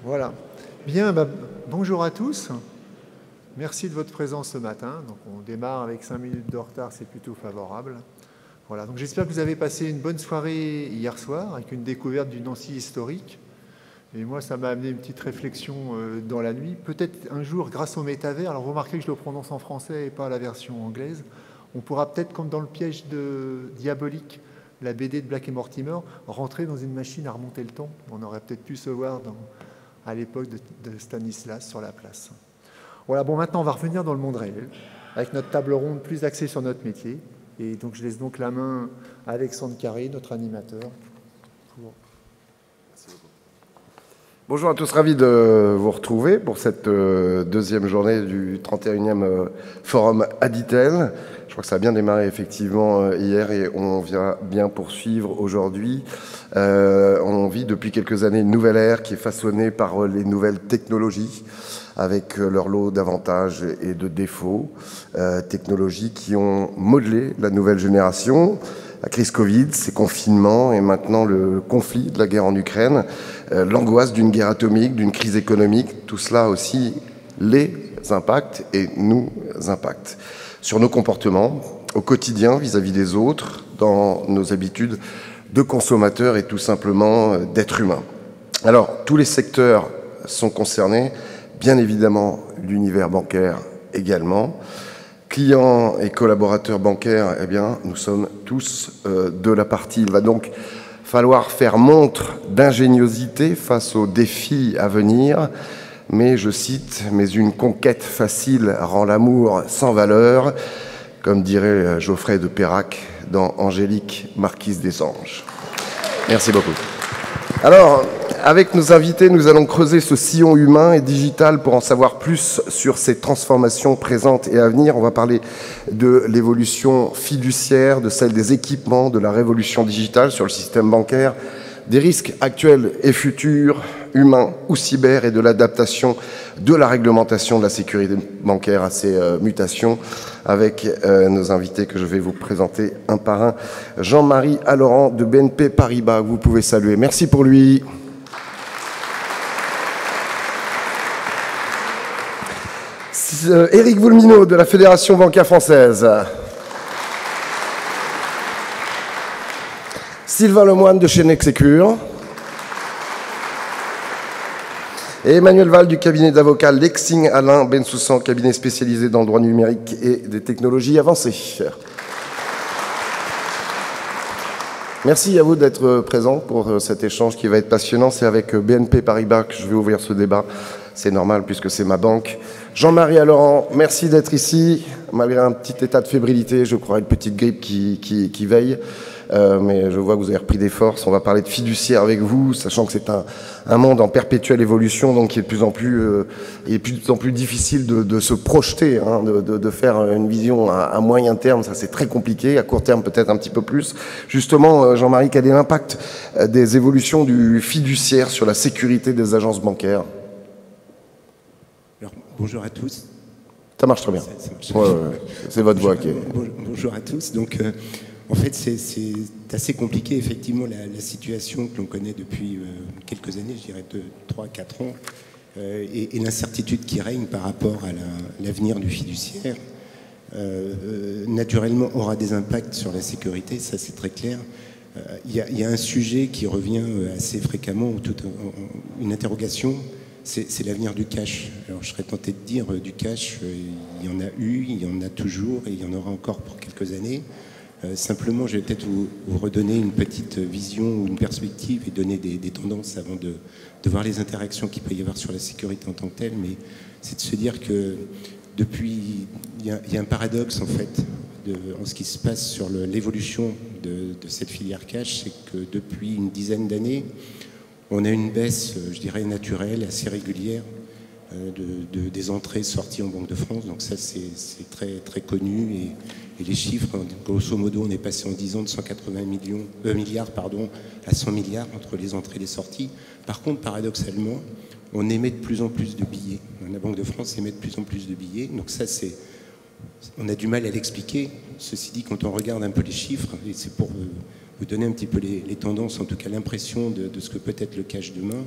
Voilà. Bien, bonjour à tous. Merci de votre présence ce matin. Donc, on démarre avec 5 minutes de retard, c'est plutôt favorable. Voilà. Donc, j'espère que vous avez passé une bonne soirée hier soir avec une découverte du Nancy historique. Et moi, ça m'a amené une petite réflexion dans la nuit. Peut-être un jour, grâce au métavers, alors remarquez que je le prononce en français et pas la version anglaise, on pourra peut-être, comme dans le piège de Diabolique, la BD de Black et Mortimer, rentrer dans une machine à remonter le temps. On aurait peut-être pu se voir à l'époque de Stanislas sur la place. Voilà, bon, maintenant on va revenir dans le monde réel, avec notre table ronde plus axée sur notre métier. Et donc je laisse donc la main à Alexandre Carré, notre animateur. Bonjour à tous, ravi de vous retrouver pour cette deuxième journée du 31e Forum Aditel. Je crois que ça a bien démarré effectivement hier et on vient bien poursuivre aujourd'hui. On vit depuis quelques années une nouvelle ère qui est façonnée par les nouvelles technologies avec leur lot d'avantages et de défauts. Technologies qui ont modelé la nouvelle génération. La crise Covid, ces confinements et maintenant le conflit de la guerre en Ukraine, l'angoisse d'une guerre atomique, d'une crise économique, tout cela aussi les impacte et nous impacte sur nos comportements au quotidien vis-à-vis des autres, dans nos habitudes de consommateurs et tout simplement d'êtres humains. Alors, tous les secteurs sont concernés, bien évidemment l'univers bancaire également. Clients et collaborateurs bancaires, eh bien, nous sommes tous de la partie. Il va donc falloir faire montre d'ingéniosité face aux défis à venir. Mais, je cite, « mais une conquête facile rend l'amour sans valeur », comme dirait Geoffrey de Perrac dans Angélique, marquise des anges. Merci beaucoup. Alors, avec nos invités, nous allons creuser ce sillon humain et digital pour en savoir plus sur ces transformations présentes et à venir. On va parler de l'évolution fiduciaire, de celle des équipements, de la révolution digitale sur le système bancaire, des risques actuels et futurs, humains ou cyber, et de l'adaptation de la réglementation de la sécurité bancaire à ces mutations, avec nos invités que je vais vous présenter un par un. Jean-Marie Alorand de BNP Paribas, vous pouvez saluer. Merci pour lui. Éric Voulminot de la Fédération bancaire française. Sylvain Lemoine de chez Nexecure. Et Emmanuel Val du cabinet d'avocats Lexing Alain Bensoussan, cabinet spécialisé dans le droit numérique et des technologies avancées. Merci à vous d'être présents pour cet échange qui va être passionnant. C'est avec BNP Paribas que je vais ouvrir ce débat. C'est normal puisque c'est ma banque. Jean-Marie Alorand, merci d'être ici. Malgré un petit état de fébrilité, je crois, une petite grippe qui veille. Mais je vois que vous avez repris des forces. On va parler de fiduciaire avec vous, sachant que c'est un monde en perpétuelle évolution, donc il est de plus en plus difficile de se projeter, hein, de faire une vision à moyen terme. Ça, c'est très compliqué. À court terme, peut-être un petit peu plus. Justement, Jean-Marie, quel est l'impact des évolutions du fiduciaire sur la sécurité des agences bancaires? Alors, bonjour à tous. Ça marche très bien. C'est votre voix qui est... Bonjour à tous. Donc, en fait, c'est assez compliqué, effectivement, la situation que l'on connaît depuis quelques années, je dirais 2, 3, 4 ans, et l'incertitude qui règne par rapport à l'avenir du fiduciaire, naturellement, aura des impacts sur la sécurité, ça c'est très clair. Il y a un sujet qui revient assez fréquemment, une interrogation, c'est l'avenir du cash. Alors, je serais tenté de dire du cash, il y en a eu, il y en a toujours, et il y en aura encore pour quelques années. Simplement, je vais peut-être vous redonner une petite vision ou une perspective et donner des tendances avant de voir les interactions qu'il peut y avoir sur la sécurité en tant que telle. Mais c'est de se dire que depuis, il y a un paradoxe en fait en ce qui se passe sur l'évolution de cette filière cash, c'est que depuis une dizaine d'années, on a une baisse, je dirais, naturelle, assez régulière des entrées-sorties en Banque de France. Donc ça, c'est très, très connu. Et les chiffres, grosso modo, on est passé en 10 ans de 180 milliards à 100 milliards entre les entrées et les sorties. Par contre, paradoxalement, on émet de plus en plus de billets. La Banque de France émet de plus en plus de billets. Donc ça, on a du mal à l'expliquer. Ceci dit, quand on regarde un peu les chiffres, et c'est pour vous donner un petit peu les tendances, en tout cas l'impression de ce que peut être le cash demain,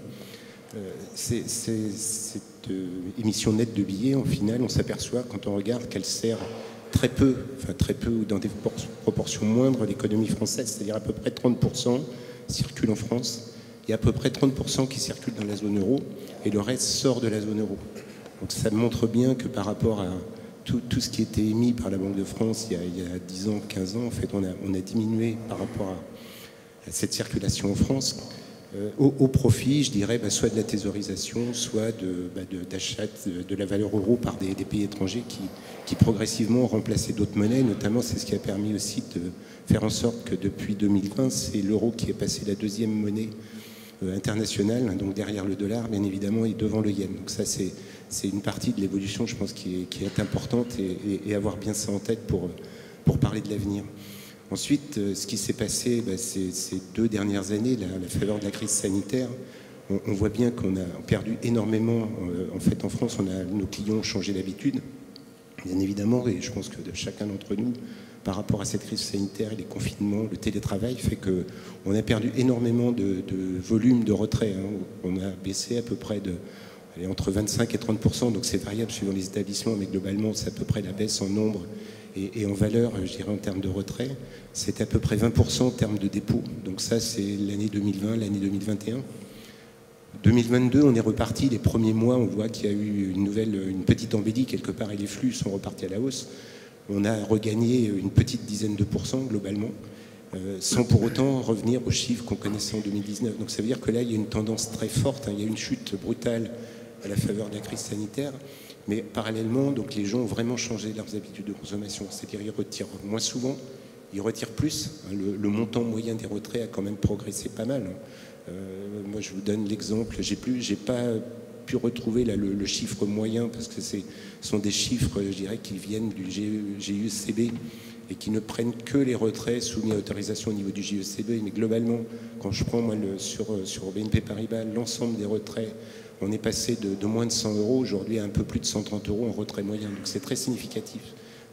Cette émission nette de billets, en final, on s'aperçoit quand on regarde qu'elle sert très peu, ou dans des proportions moindres, l'économie française, c'est-à-dire à peu près 30% circulent en France, il y a à peu près 30% qui circulent dans la zone euro, et le reste sort de la zone euro. Donc ça montre bien que par rapport à tout ce qui était émis par la Banque de France il y a 10 ans, 15 ans, en fait, on a diminué par rapport à cette circulation en France, au profit, je dirais, soit de la thésaurisation, soit d'achat de la valeur euro par des pays étrangers qui progressivement ont remplacé d'autres monnaies. Notamment, c'est ce qui a permis aussi de faire en sorte que depuis 2020, c'est l'euro qui est passé la deuxième monnaie internationale, donc derrière le dollar, bien évidemment, et devant le yen. Donc ça, c'est une partie de l'évolution, je pense, qui est importante et avoir bien ça en tête pour parler de l'avenir. Ensuite, ce qui s'est passé ces 2 dernières années, la faveur de la crise sanitaire, on voit bien qu'on a perdu énormément. En fait, en France, nos clients ont changé d'habitude, bien évidemment, et je pense que de chacun d'entre nous, par rapport à cette crise sanitaire, les confinements, le télétravail, fait qu'on a perdu énormément de volume de retrait. On a baissé à peu près entre 25 et 30%, donc c'est variable suivant les établissements, mais globalement, c'est à peu près la baisse en nombre et en valeur, je dirais, en termes de retrait. C'est à peu près 20% en termes de dépôt. Donc ça, c'est l'année 2020, l'année 2021. 2022, on est reparti. Les premiers mois, on voit qu'il y a eu une petite embellie quelque part et les flux sont repartis à la hausse. On a regagné une petite dizaine de pourcents globalement, sans pour autant revenir aux chiffres qu'on connaissait en 2019. Donc ça veut dire que là, il y a une tendance très forte. Il y a une chute brutale à la faveur de la crise sanitaire. Mais parallèlement, donc, les gens ont vraiment changé leurs habitudes de consommation. C'est-à-dire qu'ils retirent moins souvent, ils retirent plus. Le montant moyen des retraits a quand même progressé pas mal. Moi, je vous donne l'exemple. J'ai pas pu retrouver là, le chiffre moyen parce que ce sont des chiffres, je dirais, qui viennent du GIECB et qui ne prennent que les retraits soumis à autorisation au niveau du GIECB. Mais globalement, quand je prends moi, sur BNP Paribas l'ensemble des retraits, on est passé de moins de 100 € aujourd'hui à un peu plus de 130 € en retrait moyen. Donc c'est très significatif.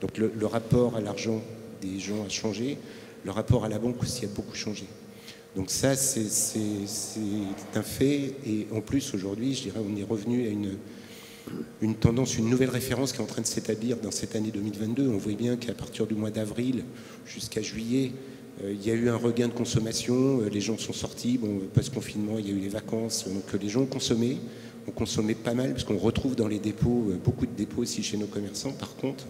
Donc le rapport à l'argent des gens a changé. Le rapport à la banque aussi a beaucoup changé. Donc ça, c'est un fait. Et en plus, aujourd'hui, je dirais, on est revenu à une tendance, une nouvelle référence qui est en train de s'établir dans cette année 2022. On voit bien qu'à partir du mois d'avril jusqu'à juillet, il y a eu un regain de consommation, les gens sont sortis, post-confinement, il y a eu les vacances, donc les gens ont consommé pas mal, parce qu'on retrouve dans les dépôts, beaucoup de dépôts aussi chez nos commerçants. Par contre,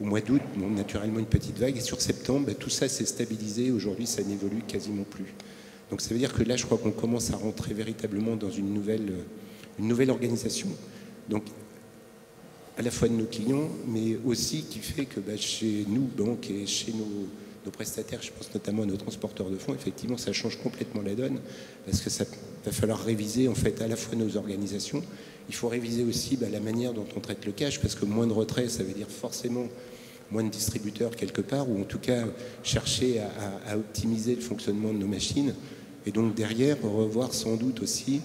au mois d'août, naturellement une petite vague, et sur septembre, tout ça s'est stabilisé, aujourd'hui ça n'évolue quasiment plus. Donc ça veut dire que là, je crois qu'on commence à rentrer véritablement dans une nouvelle organisation, donc à la fois de nos clients, mais aussi qui fait que chez nous, banques, et chez nos prestataires, je pense notamment à nos transporteurs de fonds, effectivement, ça change complètement la donne, parce que ça va falloir réviser en fait à la fois nos organisations. Il faut réviser aussi la manière dont on traite le cash, parce que moins de retraits, ça veut dire forcément moins de distributeurs quelque part, ou en tout cas chercher à optimiser le fonctionnement de nos machines, et donc derrière revoir sans doute aussi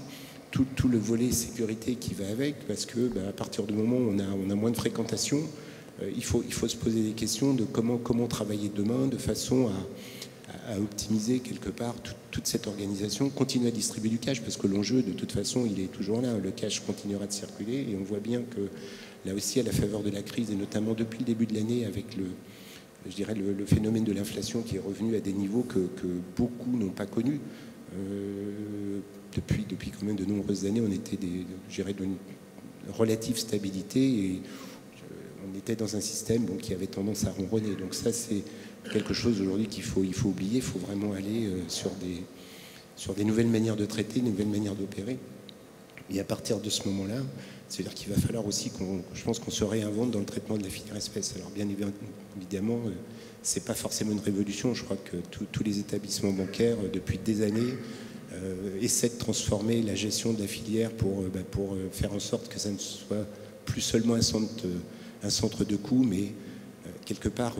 tout le volet sécurité qui va avec, parce que à partir du moment où on a moins de fréquentation, il faut se poser des questions de comment travailler demain de façon à optimiser quelque part toute cette organisation, continuer à distribuer du cash, parce que l'enjeu de toute façon il est toujours là, le cash continuera de circuler, et on voit bien que là aussi à la faveur de la crise, et notamment depuis le début de l'année avec le phénomène de l'inflation qui est revenu à des niveaux que beaucoup n'ont pas connus. Depuis quand même de nombreuses années, on était d'une relative stabilité, et on était dans un système qui avait tendance à ronronner. Donc ça, c'est quelque chose aujourd'hui qu'il faut oublier. Il faut vraiment aller sur des nouvelles manières de traiter, des nouvelles manières d'opérer. Et à partir de ce moment-là, c'est-à-dire qu'il va falloir aussi je pense qu'on se réinvente dans le traitement de la filière espèce. Alors bien évidemment, c'est pas forcément une révolution. Je crois que tous les établissements bancaires, depuis des années, essaient de transformer la gestion de la filière pour faire en sorte que ça ne soit plus seulement un centre de coût, mais quelque part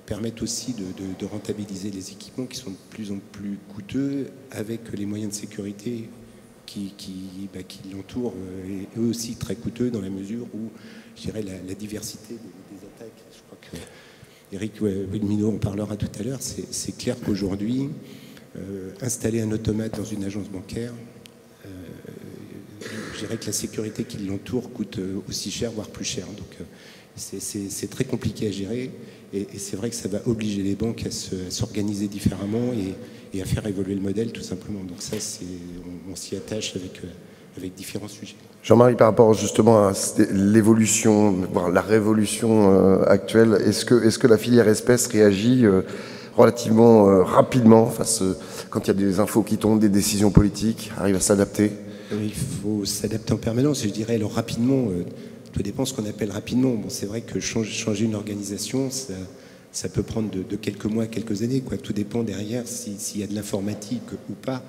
permettent aussi de rentabiliser les équipements qui sont de plus en plus coûteux, avec les moyens de sécurité qui l'entourent, et eux aussi très coûteux dans la mesure où, je dirais, la diversité des attaques, je crois que Eric Wilmino en parlera tout à l'heure, c'est clair qu'aujourd'hui, installer un automate dans une agence bancaire, je dirais que la sécurité qui l'entoure coûte aussi cher, voire plus cher. Donc c'est très compliqué à gérer et c'est vrai que ça va obliger les banques à s'organiser différemment et à faire évoluer le modèle tout simplement. Donc ça, on s'y attache avec différents sujets. Jean-Marie, par rapport justement à l'évolution, voire la révolution actuelle, est-ce que la filière espèces réagit relativement rapidement quand il y a des infos qui tombent, des décisions politiques, arrive à s'adapter? Il faut s'adapter en permanence, je dirais. Alors rapidement, tout dépend de ce qu'on appelle rapidement. Bon, c'est vrai que changer une organisation, ça peut prendre de quelques mois, quelques années, quoi. Tout dépend derrière s'il y a de l'informatique ou pas.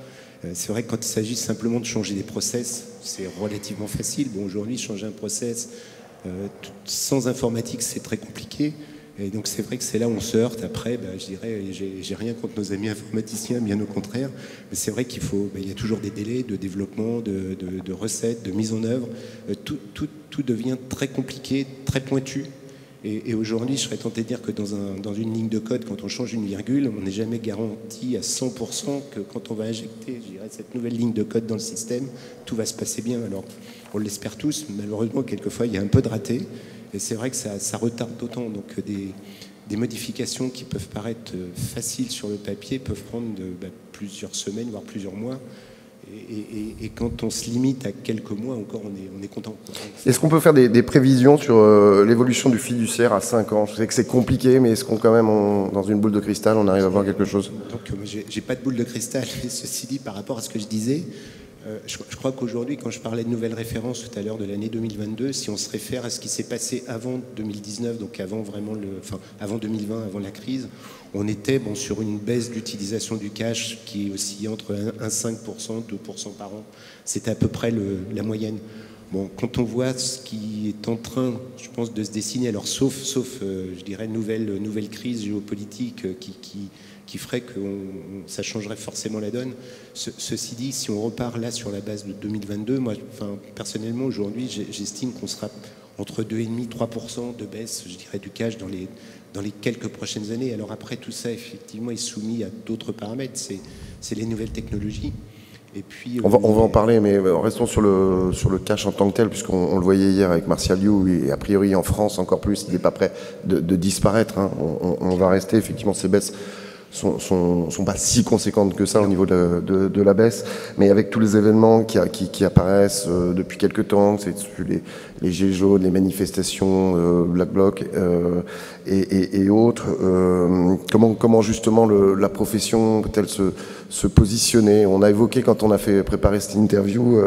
C'est vrai que quand il s'agit simplement de changer des process, c'est relativement facile. Bon, aujourd'hui, changer un process sans informatique, c'est très compliqué. Et donc c'est vrai que c'est là où on se heurte. Après, je dirais, j'ai rien contre nos amis informaticiens, bien au contraire. Mais c'est vrai il y a toujours des délais de développement, de recettes, de mise en œuvre. Tout devient très compliqué, très pointu. Et aujourd'hui, je serais tenté de dire que dans une ligne de code, quand on change une virgule, on n'est jamais garanti à 100% que quand on va injecter, je dirais, cette nouvelle ligne de code dans le système, tout va se passer bien. Alors, on l'espère tous. Malheureusement, quelquefois, il y a un peu de raté. Et c'est vrai que ça retarde d'autant. Donc, des modifications qui peuvent paraître faciles sur le papier peuvent prendre plusieurs semaines, voire plusieurs mois. Et quand on se limite à quelques mois encore, on est content. Est-ce qu'on peut faire des prévisions sur l'évolution du fiduciaire à 5 ans? Je sais que c'est compliqué, mais est-ce qu'on quand même, dans une boule de cristal, on arrive à voir quelque chose? Donc, j'ai pas de boule de cristal. Ceci dit, par rapport à ce que je disais, je crois qu'aujourd'hui, quand je parlais de nouvelles références tout à l'heure de l'année 2022, si on se réfère à ce qui s'est passé avant 2019, donc avant avant 2020, avant la crise, on était sur une baisse d'utilisation du cash qui oscillait entre 1,5%, 2% par an. C'était à peu près la moyenne. Bon, quand on voit ce qui est en train, je pense, de se dessiner, alors sauf je dirais, nouvelle crise géopolitique qui ferait que ça changerait forcément la donne. Ceci dit, si on repart là sur la base de 2022, moi, personnellement, aujourd'hui, j'estime qu'on sera entre 2,5-3% de baisse, je dirais, du cash dans les quelques prochaines années. Alors après, tout ça, effectivement, est soumis à d'autres paramètres. C'est les nouvelles technologies. Et puis, on va en parler, mais restons sur le cash en tant que tel, puisqu'on le voyait hier avec Martial You, et a priori en France encore plus, il n'est pas prêt de disparaître. Hein. On va rester, effectivement, ces baisses sont pas si conséquentes que ça au niveau de la baisse, mais avec tous les événements qui apparaissent depuis quelques temps, c'est les gilets jaunes, les manifestations, Black Bloc et autres, comment justement la profession peut-elle se positionner? On a évoqué, quand on a préparé cette interview,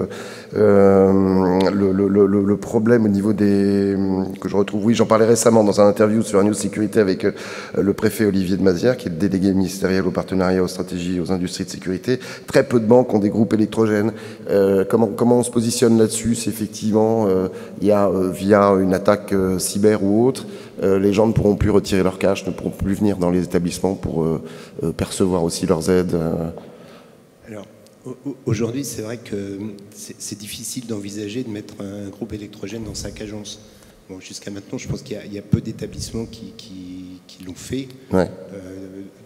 le problème au niveau que je retrouve, oui, j'en parlais récemment dans un interview sur News Sécurité avec le préfet Olivier de Mazières, qui est le délégué ministériel au partenariat, aux stratégies, aux industries de sécurité. Très peu de banques ont des groupes électrogènes. Comment on se positionne là-dessus? C'est effectivement, il y a via une attaque cyber ou autre, les gens ne pourront plus retirer leur cash, ne pourront plus venir dans les établissements pour percevoir aussi leurs aides. Alors, aujourd'hui, c'est vrai que c'est difficile d'envisager de mettre un groupe électrogène dans chaque agence. Bon, jusqu'à maintenant, je pense qu'il y a peu d'établissements qui l'ont fait. Ouais.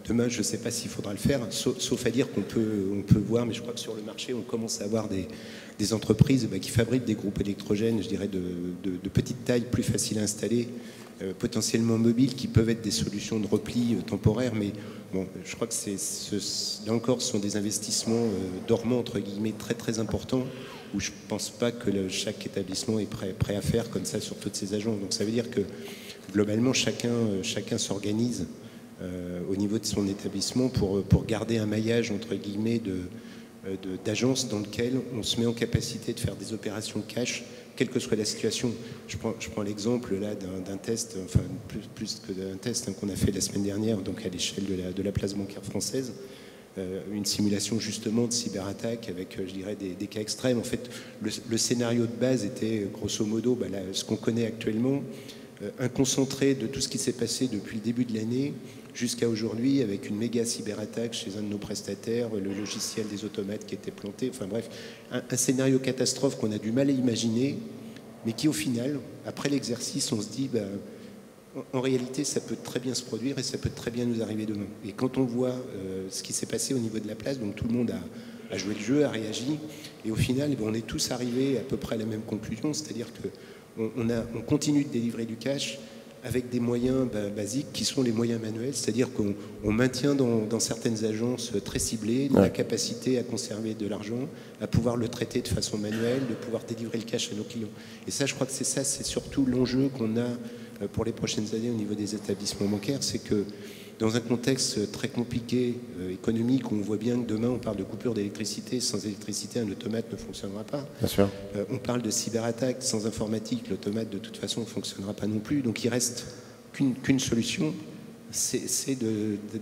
Demain, je ne sais pas s'il faudra le faire, sauf à dire qu'on peut voir, mais je crois que sur le marché, on commence à avoir des entreprises qui fabriquent des groupes électrogènes, je dirais, de petite taille, plus faciles à installer, potentiellement mobiles, qui peuvent être des solutions de repli temporaires, mais bon, je crois que là encore, ce sont des investissements dormants, entre guillemets, très très importants, où je ne pense pas que chaque établissement est prêt à faire comme ça sur toutes ces agences. Donc ça veut dire que globalement, chacun s'organise au niveau de son établissement pour garder un maillage, entre guillemets, d'agences dans lequel on se met en capacité de faire des opérations cash, quelle que soit la situation. Je prends l'exemple là d'un test, enfin plus que d'un test qu'on a fait la semaine dernière, donc à l'échelle de la place bancaire française, une simulation justement de cyberattaque avec, je dirais, des cas extrêmes. En fait, le scénario de base était grosso modo ce qu'on connaît actuellement, un concentré de tout ce qui s'est passé depuis le début de l'année jusqu'à aujourd'hui, avec une méga cyberattaque chez un de nos prestataires, le logiciel des automates qui était planté, enfin bref, un scénario catastrophe qu'on a du mal à imaginer, mais qui au final, après l'exercice, on se dit, en réalité, ça peut très bien se produire et ça peut très bien nous arriver demain. Et quand on voit ce qui s'est passé au niveau de la place, donc tout le monde a joué le jeu, a réagi. Et au final, on est tous arrivés à peu près à la même conclusion, c'est-à-dire qu'on continue de délivrer du cash avec des moyens basiques qui sont les moyens manuels, c'est-à-dire qu'on maintient dans certaines agences très ciblées la capacité à conserver de l'argent, à pouvoir le traiter de façon manuelle, de pouvoir délivrer le cash à nos clients. Et ça, je crois que c'est surtout l'enjeu qu'on a pour les prochaines années au niveau des établissements bancaires, c'est que dans un contexte très compliqué économique, où on voit bien que demain on parle de coupure d'électricité, sans électricité un automate ne fonctionnera pas. Bien sûr. On parle de cyberattaque, sans informatique l'automate de toute façon ne fonctionnera pas non plus. Donc il reste qu'une solution, c'est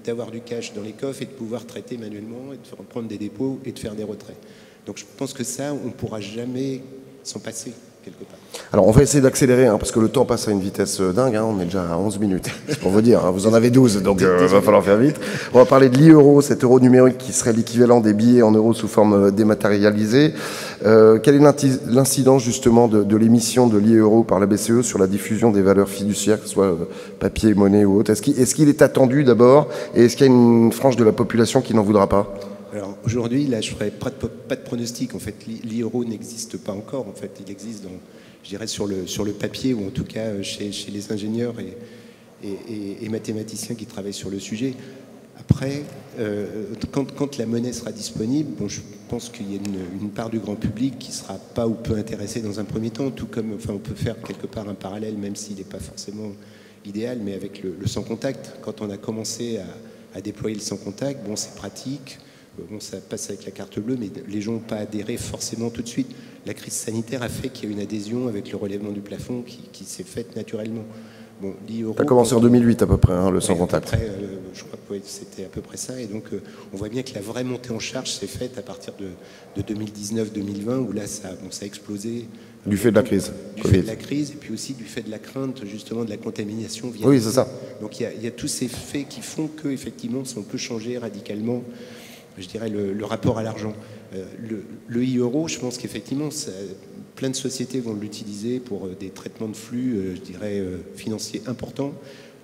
d'avoir du cash dans les coffres et de pouvoir traiter manuellement, et de prendre des dépôts et de faire des retraits. Donc je pense que ça, on ne pourra jamais s'en passer. Quelque part. Alors on va essayer d'accélérer parce que le temps passe à une vitesse dingue, on est déjà à 11 minutes, c'est pour vous dire, vous en avez 12 donc il va falloir faire vite. On va parler de l'e-euro, cet euro numérique qui serait l'équivalent des billets en euros sous forme dématérialisée. Quelle est l'incidence justement de l'émission de l'e-euro par la BCE sur la diffusion des valeurs fiduciaires, que ce soit papier, monnaie ou autre? Est-ce qu'il est attendu d'abord et est-ce qu'il y a une frange de la population qui n'en voudra pas? Alors aujourd'hui, là, je ne ferai pas de pronostic. En fait, l'e-euro n'existe pas encore. En fait, il existe, je dirais, sur le papier, ou en tout cas chez les ingénieurs et mathématiciens qui travaillent sur le sujet. Après, quand la monnaie sera disponible, je pense qu'il y a une part du grand public qui ne sera pas ou peu intéressée dans un premier temps, tout comme on peut faire quelque part un parallèle, même s'il n'est pas forcément idéal, mais avec le sans contact. Quand on a commencé à déployer le sans contact, c'est pratique. Ça passe avec la carte bleue, mais les gens n'ont pas adhéré forcément tout de suite. La crise sanitaire a fait qu'il y a une adhésion avec le relèvement du plafond qui s'est faite naturellement. Ça a commencé en 2008 à peu près, le sans contact. Je crois que c'était à peu près ça. Et donc, on voit bien que la vraie montée en charge s'est faite à partir de 2019-2020, où là, ça a explosé. Du fait de la crise. Du fait de la crise, et puis aussi du fait de la crainte, justement, de la contamination. Oui, c'est ça. Donc, il y a tous ces faits qui font qu'effectivement, on peut changer radicalement, je dirais, le rapport à l'argent. Le e-euro, je pense qu'effectivement, plein de sociétés vont l'utiliser pour des traitements de flux, je dirais, financiers importants.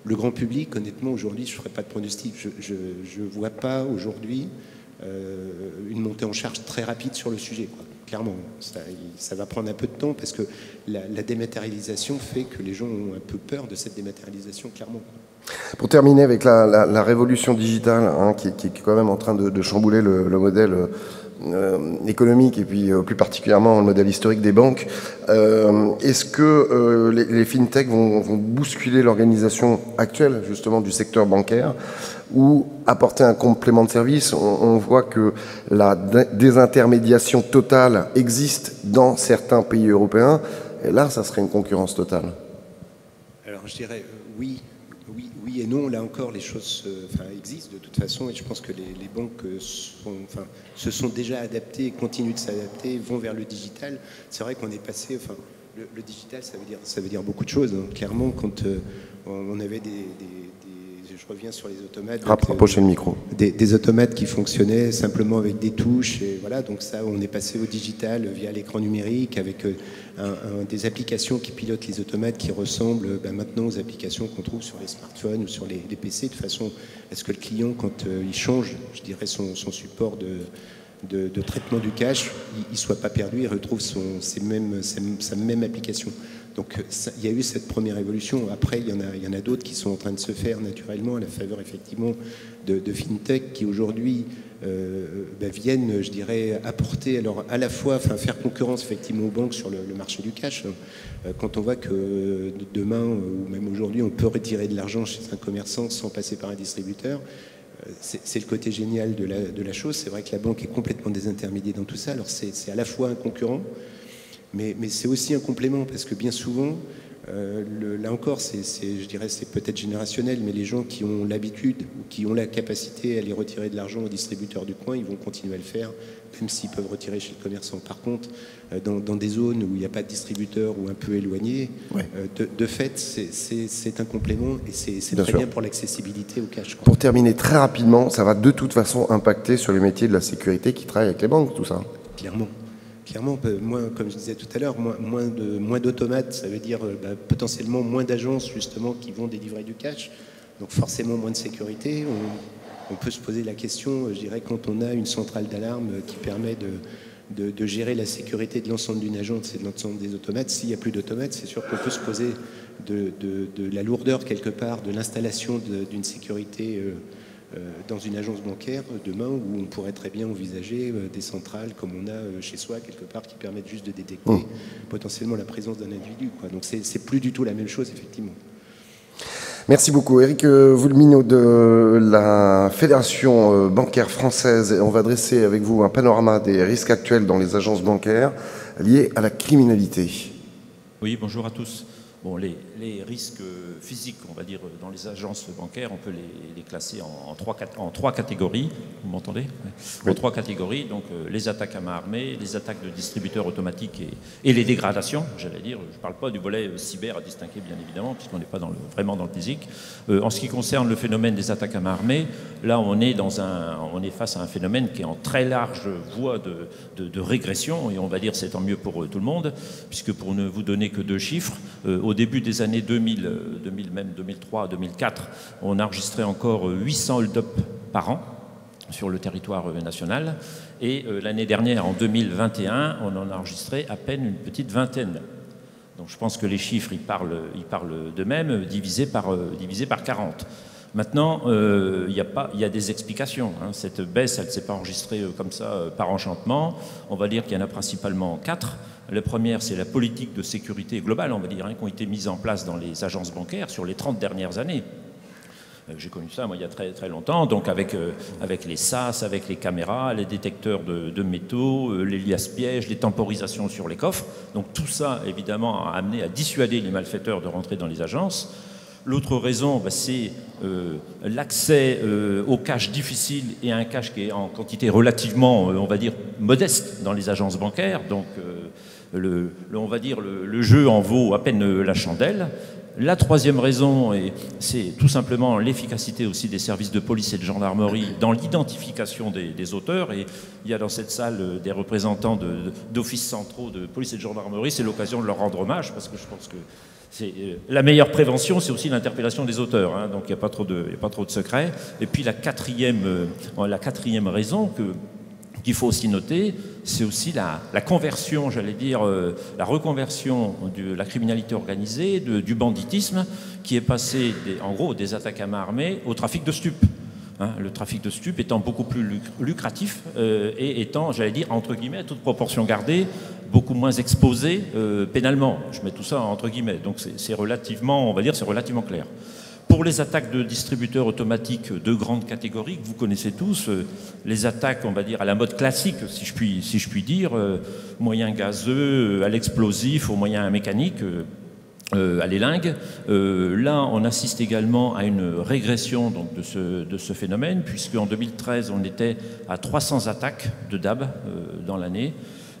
Le grand public, honnêtement, aujourd'hui, je ne ferai pas de pronostic. Je ne vois pas aujourd'hui une montée en charge très rapide sur le sujet, quoi. Clairement, ça va prendre un peu de temps parce que la dématérialisation fait que les gens ont un peu peur de cette dématérialisation, clairement. Pour terminer avec la révolution digitale qui est quand même en train de chambouler le modèle économique et puis plus particulièrement le modèle historique des banques, est-ce que les fintechs vont bousculer l'organisation actuelle justement du secteur bancaire ou apporter un complément de service? On voit que la désintermédiation totale existe dans certains pays européens et là ça serait une concurrence totale. Alors je dirais oui et non. Là encore, les choses existent de toute façon, et je pense que les banques se sont déjà adaptées et continuent de s'adapter, vont vers le digital. C'est vrai qu'on est passé, le digital, ça veut dire beaucoup de choses. Clairement, quand on avait je reviens sur les automates. Rapprochez le micro. Des automates qui fonctionnaient simplement avec des touches. Et voilà, donc ça, on est passé au digital via l'écran numérique avec des applications qui pilotent les automates qui ressemblent maintenant aux applications qu'on trouve sur les smartphones ou sur les PC, de façon à ce que le client, quand il change, je dirais, son support de traitement du cash, il ne soit pas perdu, il retrouve sa même application. Donc il y a eu cette première évolution. Après, il y en a d'autres qui sont en train de se faire naturellement à la faveur effectivement de fintech qui aujourd'hui viennent, je dirais, apporter, alors à la fois faire concurrence effectivement aux banques sur le marché du cash. Quand on voit que demain ou même aujourd'hui on peut retirer de l'argent chez un commerçant sans passer par un distributeur, c'est le côté génial de la chose. C'est vrai que la banque est complètement désintermédiée dans tout ça. Alors c'est à la fois un concurrent, mais c'est aussi un complément, parce que bien souvent, là encore, je dirais c'est peut-être générationnel, mais les gens qui ont l'habitude ou qui ont la capacité à aller retirer de l'argent au distributeur du coin, ils vont continuer à le faire, même s'ils peuvent retirer chez le commerçant. Par contre, dans des zones où il n'y a pas de distributeur ou un peu éloigné, de fait, c'est un complément et c'est très bien pour l'accessibilité au cash, quoi. Pour terminer très rapidement, ça va de toute façon impacter sur les métiers de la sécurité qui travaillent avec les banques, tout ça. Clairement, comme je disais tout à l'heure, moins d'automates, ça veut dire potentiellement moins d'agences justement qui vont délivrer du cash, donc forcément moins de sécurité. on peut se poser la question, je dirais, quand on a une centrale d'alarme qui permet de gérer la sécurité de l'ensemble d'une agence et de l'ensemble des automates. S'il n'y a plus d'automates, c'est sûr qu'on peut se poser de la lourdeur quelque part de l'installation d'une sécurité dans une agence bancaire demain, où on pourrait très bien envisager des centrales comme on a chez soi quelque part, qui permettent juste de détecter potentiellement la présence d'un individu, quoi. Donc c'est plus du tout la même chose, effectivement. Merci beaucoup. Éric Voulmineau de la Fédération bancaire française. On va dresser avec vous un panorama des risques actuels dans les agences bancaires liés à la criminalité. Oui, bonjour à tous. Bon, les risques physiques, on va dire, dans les agences bancaires, on peut les classer en trois catégories. Vous m'entendez? Oui. En trois catégories, donc les attaques à main armée, les attaques de distributeurs automatiques et les dégradations, j'allais dire. Je ne parle pas du volet cyber à distinguer, bien évidemment, puisqu'on n'est pas vraiment dans le physique. En ce qui concerne le phénomène des attaques à main armée, là, on est face à un phénomène qui est en très large voie de régression, et on va dire c'est tant mieux pour tout le monde, puisque pour ne vous donner que 2 chiffres, au début des années 2000, même 2003, 2004, on enregistrait encore 800 hold-up par an sur le territoire national. Et l'année dernière, en 2021, on en a enregistré à peine une petite vingtaine. Donc je pense que les chiffres, ils parlent d'eux-mêmes, divisé par 40. Maintenant, il y a des explications. Hein. Cette baisse, elle ne s'est pas enregistrée comme ça par enchantement. On va dire qu'il y en a principalement 4. La première, c'est la politique de sécurité globale, on va dire, qui ont été mises en place dans les agences bancaires sur les 30 dernières années. J'ai connu ça, moi, il y a très, très longtemps, donc avec les SAS, avec les caméras, les détecteurs de métaux, les liasses-pièges, les temporisations sur les coffres. Donc tout ça, évidemment, a amené à dissuader les malfaiteurs de rentrer dans les agences. L'autre raison, c'est l'accès au cash difficile et à un cash qui est en quantité relativement, on va dire, modeste dans les agences bancaires. Donc, on va dire, le jeu en vaut à peine la chandelle. La troisième raison, c'est tout simplement l'efficacité aussi des services de police et de gendarmerie dans l'identification des auteurs. Et il y a dans cette salle des représentants d'offices centraux de police et de gendarmerie. C'est l'occasion de leur rendre hommage, parce que je pense que la meilleure prévention, c'est aussi l'interpellation des auteurs. Hein, donc il n'y a pas trop de secrets. Et puis la quatrième raison qu'il faut aussi noter, c'est aussi la conversion, j'allais dire, la reconversion de la criminalité organisée, du banditisme, qui est passé, en gros, des attaques à main armée au trafic de stupes. Hein, le trafic de stupes étant beaucoup plus lucratif et étant, j'allais dire, entre guillemets, à toute proportion gardée, beaucoup moins exposé pénalement. Je mets tout ça entre guillemets, donc c'est relativement, on va dire, c'est relativement clair. Pour les attaques de distributeurs automatiques de grande catégorie, que vous connaissez tous, les attaques, on va dire, à la mode classique, si je puis dire, moyens gazeux, à l'explosif, aux moyens mécaniques, à l'élingue. Là, on assiste également à une régression donc, de ce phénomène, puisqu'en 2013, on était à 300 attaques de DAB dans l'année,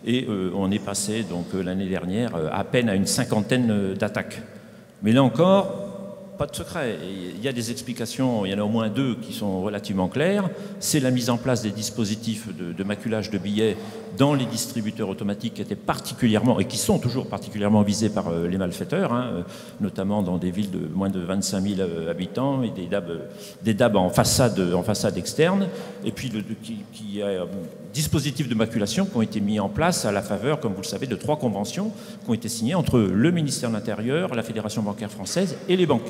et on est passé donc l'année dernière à peine à une cinquantaine d'attaques. Mais là encore, pas de secret. Il y a des explications, il y en a au moins 2 qui sont relativement claires. C'est la mise en place des dispositifs de maculage de billets dans les distributeurs automatiques qui étaient particulièrement, et qui sont toujours particulièrement visés par les malfaiteurs, hein, notamment dans des villes de moins de 25 000 habitants et des DAB en façade externe. Et puis il y a dispositifs de maculation qui ont été mis en place à la faveur, comme vous le savez, de 3 conventions qui ont été signées entre le ministère de l'Intérieur, la Fédération bancaire française et les banques,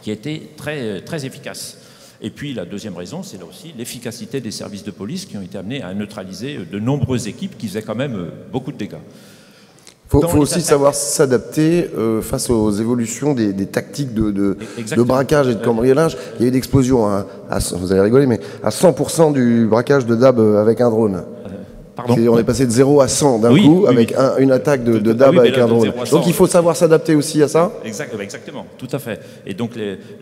qui a été très, très efficace. Et puis la deuxième raison, c'est là aussi l'efficacité des services de police qui ont été amenés à neutraliser de nombreuses équipes qui faisaient quand même beaucoup de dégâts. Il faut aussi savoir s'adapter face aux évolutions des tactiques de braquage et de cambriolage. Il y a eu d'explosions, vous allez rigoler, mais à 100% du braquage de DAB avec un drone. On est passé de 0 à 100 d'un coup avec une attaque de DAB avec un drone. Donc il faut savoir s'adapter aussi à ça. Exactement, tout à fait. Et donc,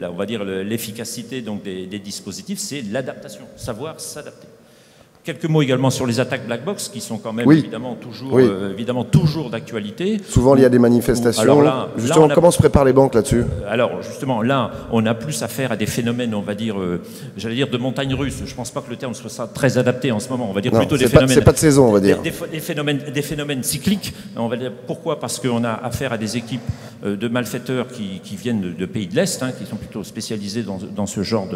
on va dire l'efficacité des dispositifs, c'est l'adaptation, savoir s'adapter. Quelques mots également sur les attaques black box qui sont quand même évidemment toujours d'actualité. Souvent liées à des manifestations. Alors justement, comment se préparent les banques là-dessus? Alors justement, là, on a plus affaire à des phénomènes, on va dire, j'allais dire de montagne russe. Je ne pense pas que le terme soit très adapté en ce moment. On va dire plutôt des phénomènes. C'est pas de saison, on va dire. Des phénomènes cycliques. On va dire pourquoi? Parce qu'on a affaire à des équipes de malfaiteurs qui viennent de pays de l'Est, qui sont plutôt spécialisés dans ce genre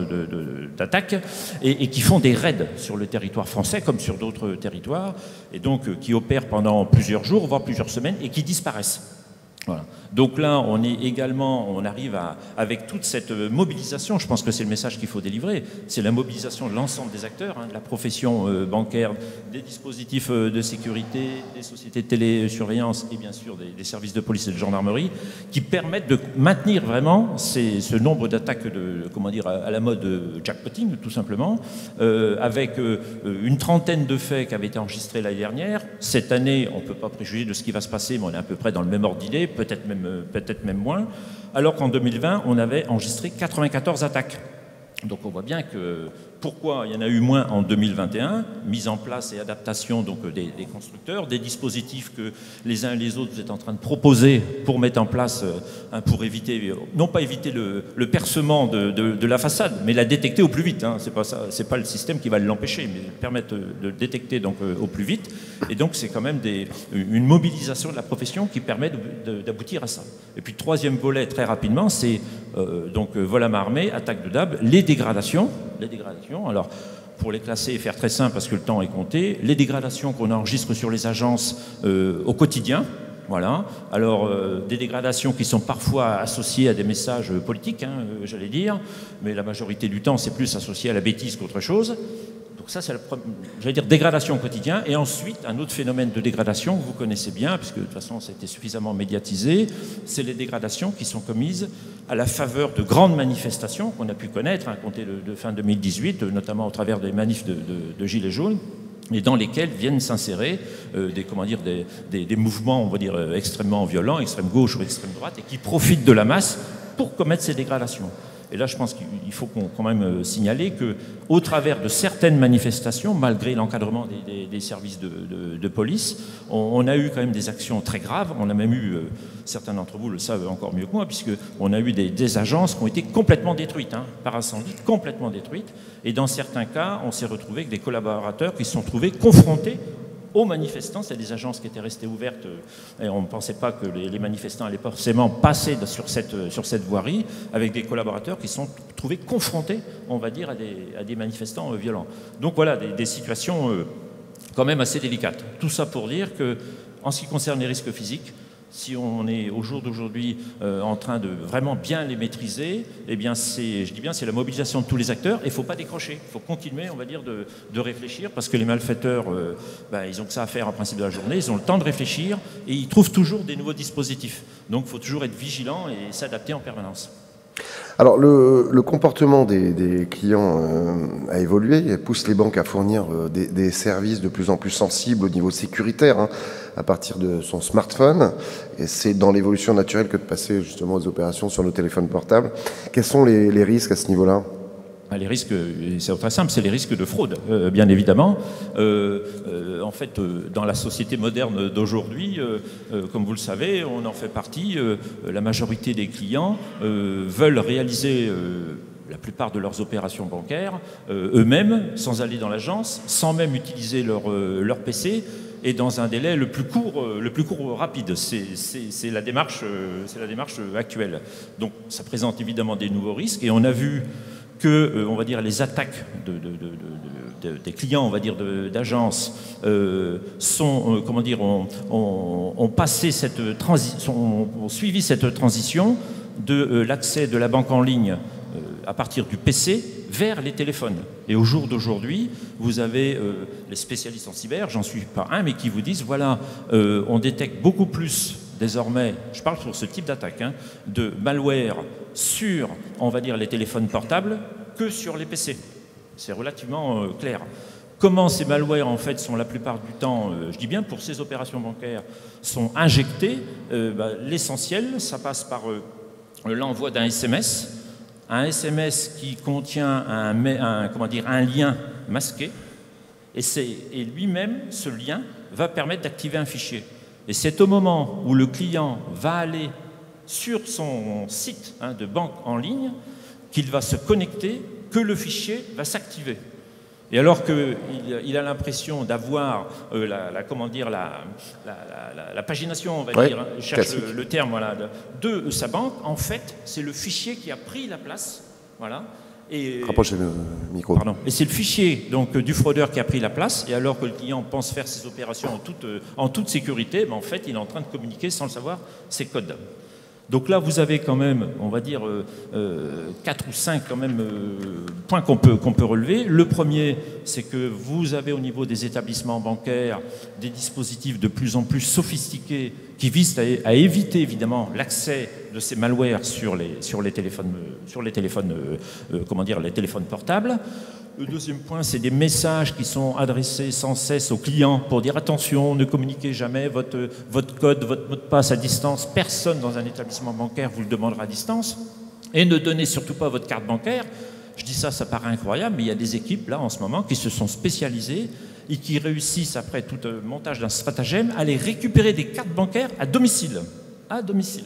d'attaques et qui font des raids sur le territoire français comme sur d'autres territoires, et donc qui opèrent pendant plusieurs jours, voire plusieurs semaines, et qui disparaissent. Voilà. Donc là, on arrive avec toute cette mobilisation, je pense que c'est le message qu'il faut délivrer, c'est la mobilisation de l'ensemble des acteurs, de la profession bancaire, des dispositifs de sécurité, des sociétés de télésurveillance et bien sûr des services de police et de gendarmerie, qui permettent de maintenir vraiment ce nombre d'attaques à la mode jackpotting, tout simplement, avec une trentaine de faits qui avaient été enregistrés l'année dernière. Cette année, on ne peut pas préjuger de ce qui va se passer, mais on est à peu près dans le même ordre d'idée, peut-être même moins, alors qu'en 2020, on avait enregistré 94 attaques. Donc on voit bien que pourquoi il y en a eu moins en 2021, mise en place et adaptation donc des constructeurs, des dispositifs que les uns et les autres vous êtes en train de proposer pour mettre en place, pour éviter, non pas éviter le percement de la façade, mais la détecter au plus vite. C'est pas le système qui va l'empêcher, mais permettre de détecter donc au plus vite. Et donc c'est quand même une mobilisation de la profession qui permet d'aboutir à ça. Et puis troisième volet très rapidement, c'est donc vol à main armée, attaque de DAB, les dégradations. Alors, pour les classer et faire très simple, parce que le temps est compté, les dégradations qu'on enregistre sur les agences au quotidien, voilà. Alors, des dégradations qui sont parfois associées à des messages politiques, j'allais dire, mais la majorité du temps, c'est plus associé à la bêtise qu'autre chose. Donc ça, c'est dégradation au quotidien. Et ensuite, un autre phénomène de dégradation que vous connaissez bien, puisque de toute façon, ça a été suffisamment médiatisé, c'est les dégradations qui sont commises à la faveur de grandes manifestations qu'on a pu connaître, compter de fin 2018, notamment au travers des manifs de Gilets jaunes, et dans lesquels viennent s'insérer des mouvements, on va dire, extrêmement violents, extrême gauche ou extrême droite, et qui profitent de la masse pour commettre ces dégradations. Et là, je pense qu'il faut quand même signaler qu'au travers de certaines manifestations, malgré l'encadrement des services de police, on a eu quand même des actions très graves. On a même eu, certains d'entre vous le savent encore mieux que moi, puisqu'on a eu des agences qui ont été complètement détruites, par incendie, complètement détruites. Et dans certains cas, on s'est retrouvé avec des collaborateurs qui se sont trouvés confrontés aux manifestants. C'est des agences qui étaient restées ouvertes et on ne pensait pas que les manifestants allaient forcément passer sur cette voirie, avec des collaborateurs qui se sont trouvés confrontés, on va dire, à des manifestants violents. Donc voilà, des situations quand même assez délicates. Tout ça pour dire que, en ce qui concerne les risques physiques, si on est au jour d'aujourd'hui en train de vraiment bien les maîtriser, eh bien c'est la mobilisation de tous les acteurs et il ne faut pas décrocher. Il faut continuer, on va dire, de réfléchir parce que les malfaiteurs, ils ont que ça à faire en principe de la journée, ils ont le temps de réfléchir et ils trouvent toujours des nouveaux dispositifs. Donc il faut toujours être vigilant et s'adapter en permanence. Alors, le comportement des clients a évolué, il pousse les banques à fournir des services de plus en plus sensibles au niveau sécuritaire, à partir de son smartphone. Et c'est dans l'évolution naturelle que de passer justement aux opérations sur nos téléphones portables. Quels sont les risques à ce niveau-là ? Les risques, c'est très simple, c'est les risques de fraude, bien évidemment. En fait, dans la société moderne d'aujourd'hui, comme vous le savez, on en fait partie, la majorité des clients veulent réaliser la plupart de leurs opérations bancaires eux-mêmes, sans aller dans l'agence, sans même utiliser leur PC, et dans un délai le plus court rapide. C'est la démarche actuelle. Donc ça présente évidemment des nouveaux risques, et on a vu que, on va dire, les attaques des clients, on va dire, d'agences sont, ont passé cette transition, ont suivi cette transition de l'accès de la banque en ligne à partir du PC vers les téléphones. Et au jour d'aujourd'hui, vous avez les spécialistes en cyber, j'en suis pas un, mais qui vous disent, voilà, on détecte beaucoup plus désormais, je parle sur ce type d'attaque, de malware sur, on va dire, les téléphones portables que sur les PC. C'est relativement clair. Comment ces malwares, en fait, sont la plupart du temps, je dis bien pour ces opérations bancaires, sont injectés, l'essentiel, ça passe par l'envoi d'un SMS, qui contient un lien masqué, Et lui-même, ce lien, va permettre d'activer un fichier. Et c'est au moment où le client va aller sur son site de banque en ligne qu'il va se connecter que le fichier va s'activer. Et alors qu'il a l'impression d'avoir la pagination, on va dire, je cherche le terme, voilà, de sa banque, en fait, c'est le fichier qui a pris la place. Voilà. Rapprochez le micro. Pardon. Et c'est le fichier donc, du fraudeur qui a pris la place, et alors que le client pense faire ses opérations en toute sécurité, en fait, il est en train de communiquer sans le savoir ses codes. Donc là, vous avez quand même, on va dire, 4 ou 5 quand même, points qu'on peut relever. Le premier, c'est que vous avez au niveau des établissements bancaires des dispositifs de plus en plus sophistiqués qui visent à éviter évidemment l'accès de ces malwares sur les téléphones portables. Le deuxième point, c'est des messages qui sont adressés sans cesse aux clients pour dire attention, ne communiquez jamais votre code, votre mot de passe à distance. Personne dans un établissement bancaire vous le demandera à distance. Et ne donnez surtout pas votre carte bancaire. Je dis ça paraît incroyable, mais il y a des équipes là en ce moment qui se sont spécialisées et qui réussissent, après tout montage d'un stratagème, à aller récupérer des cartes bancaires à domicile. À domicile.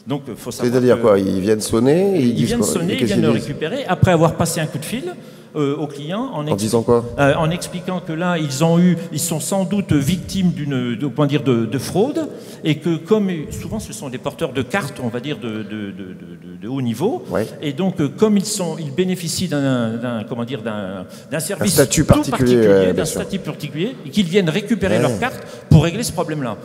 Donc, faut savoir. C'est-à-dire quoi? Ils viennent sonner? Ils viennent sonner, ils viennent le récupérer après avoir passé un coup de fil aux clients en disant quoi? En expliquant que là ils sont sans doute victimes de fraude, et que comme souvent ce sont des porteurs de cartes, on va dire de haut niveau, ouais. Et donc comme ils bénéficient d'un service statut particulier, d'un statut particulier, et qu'ils viennent récupérer leurs cartes pour régler ce problème-là.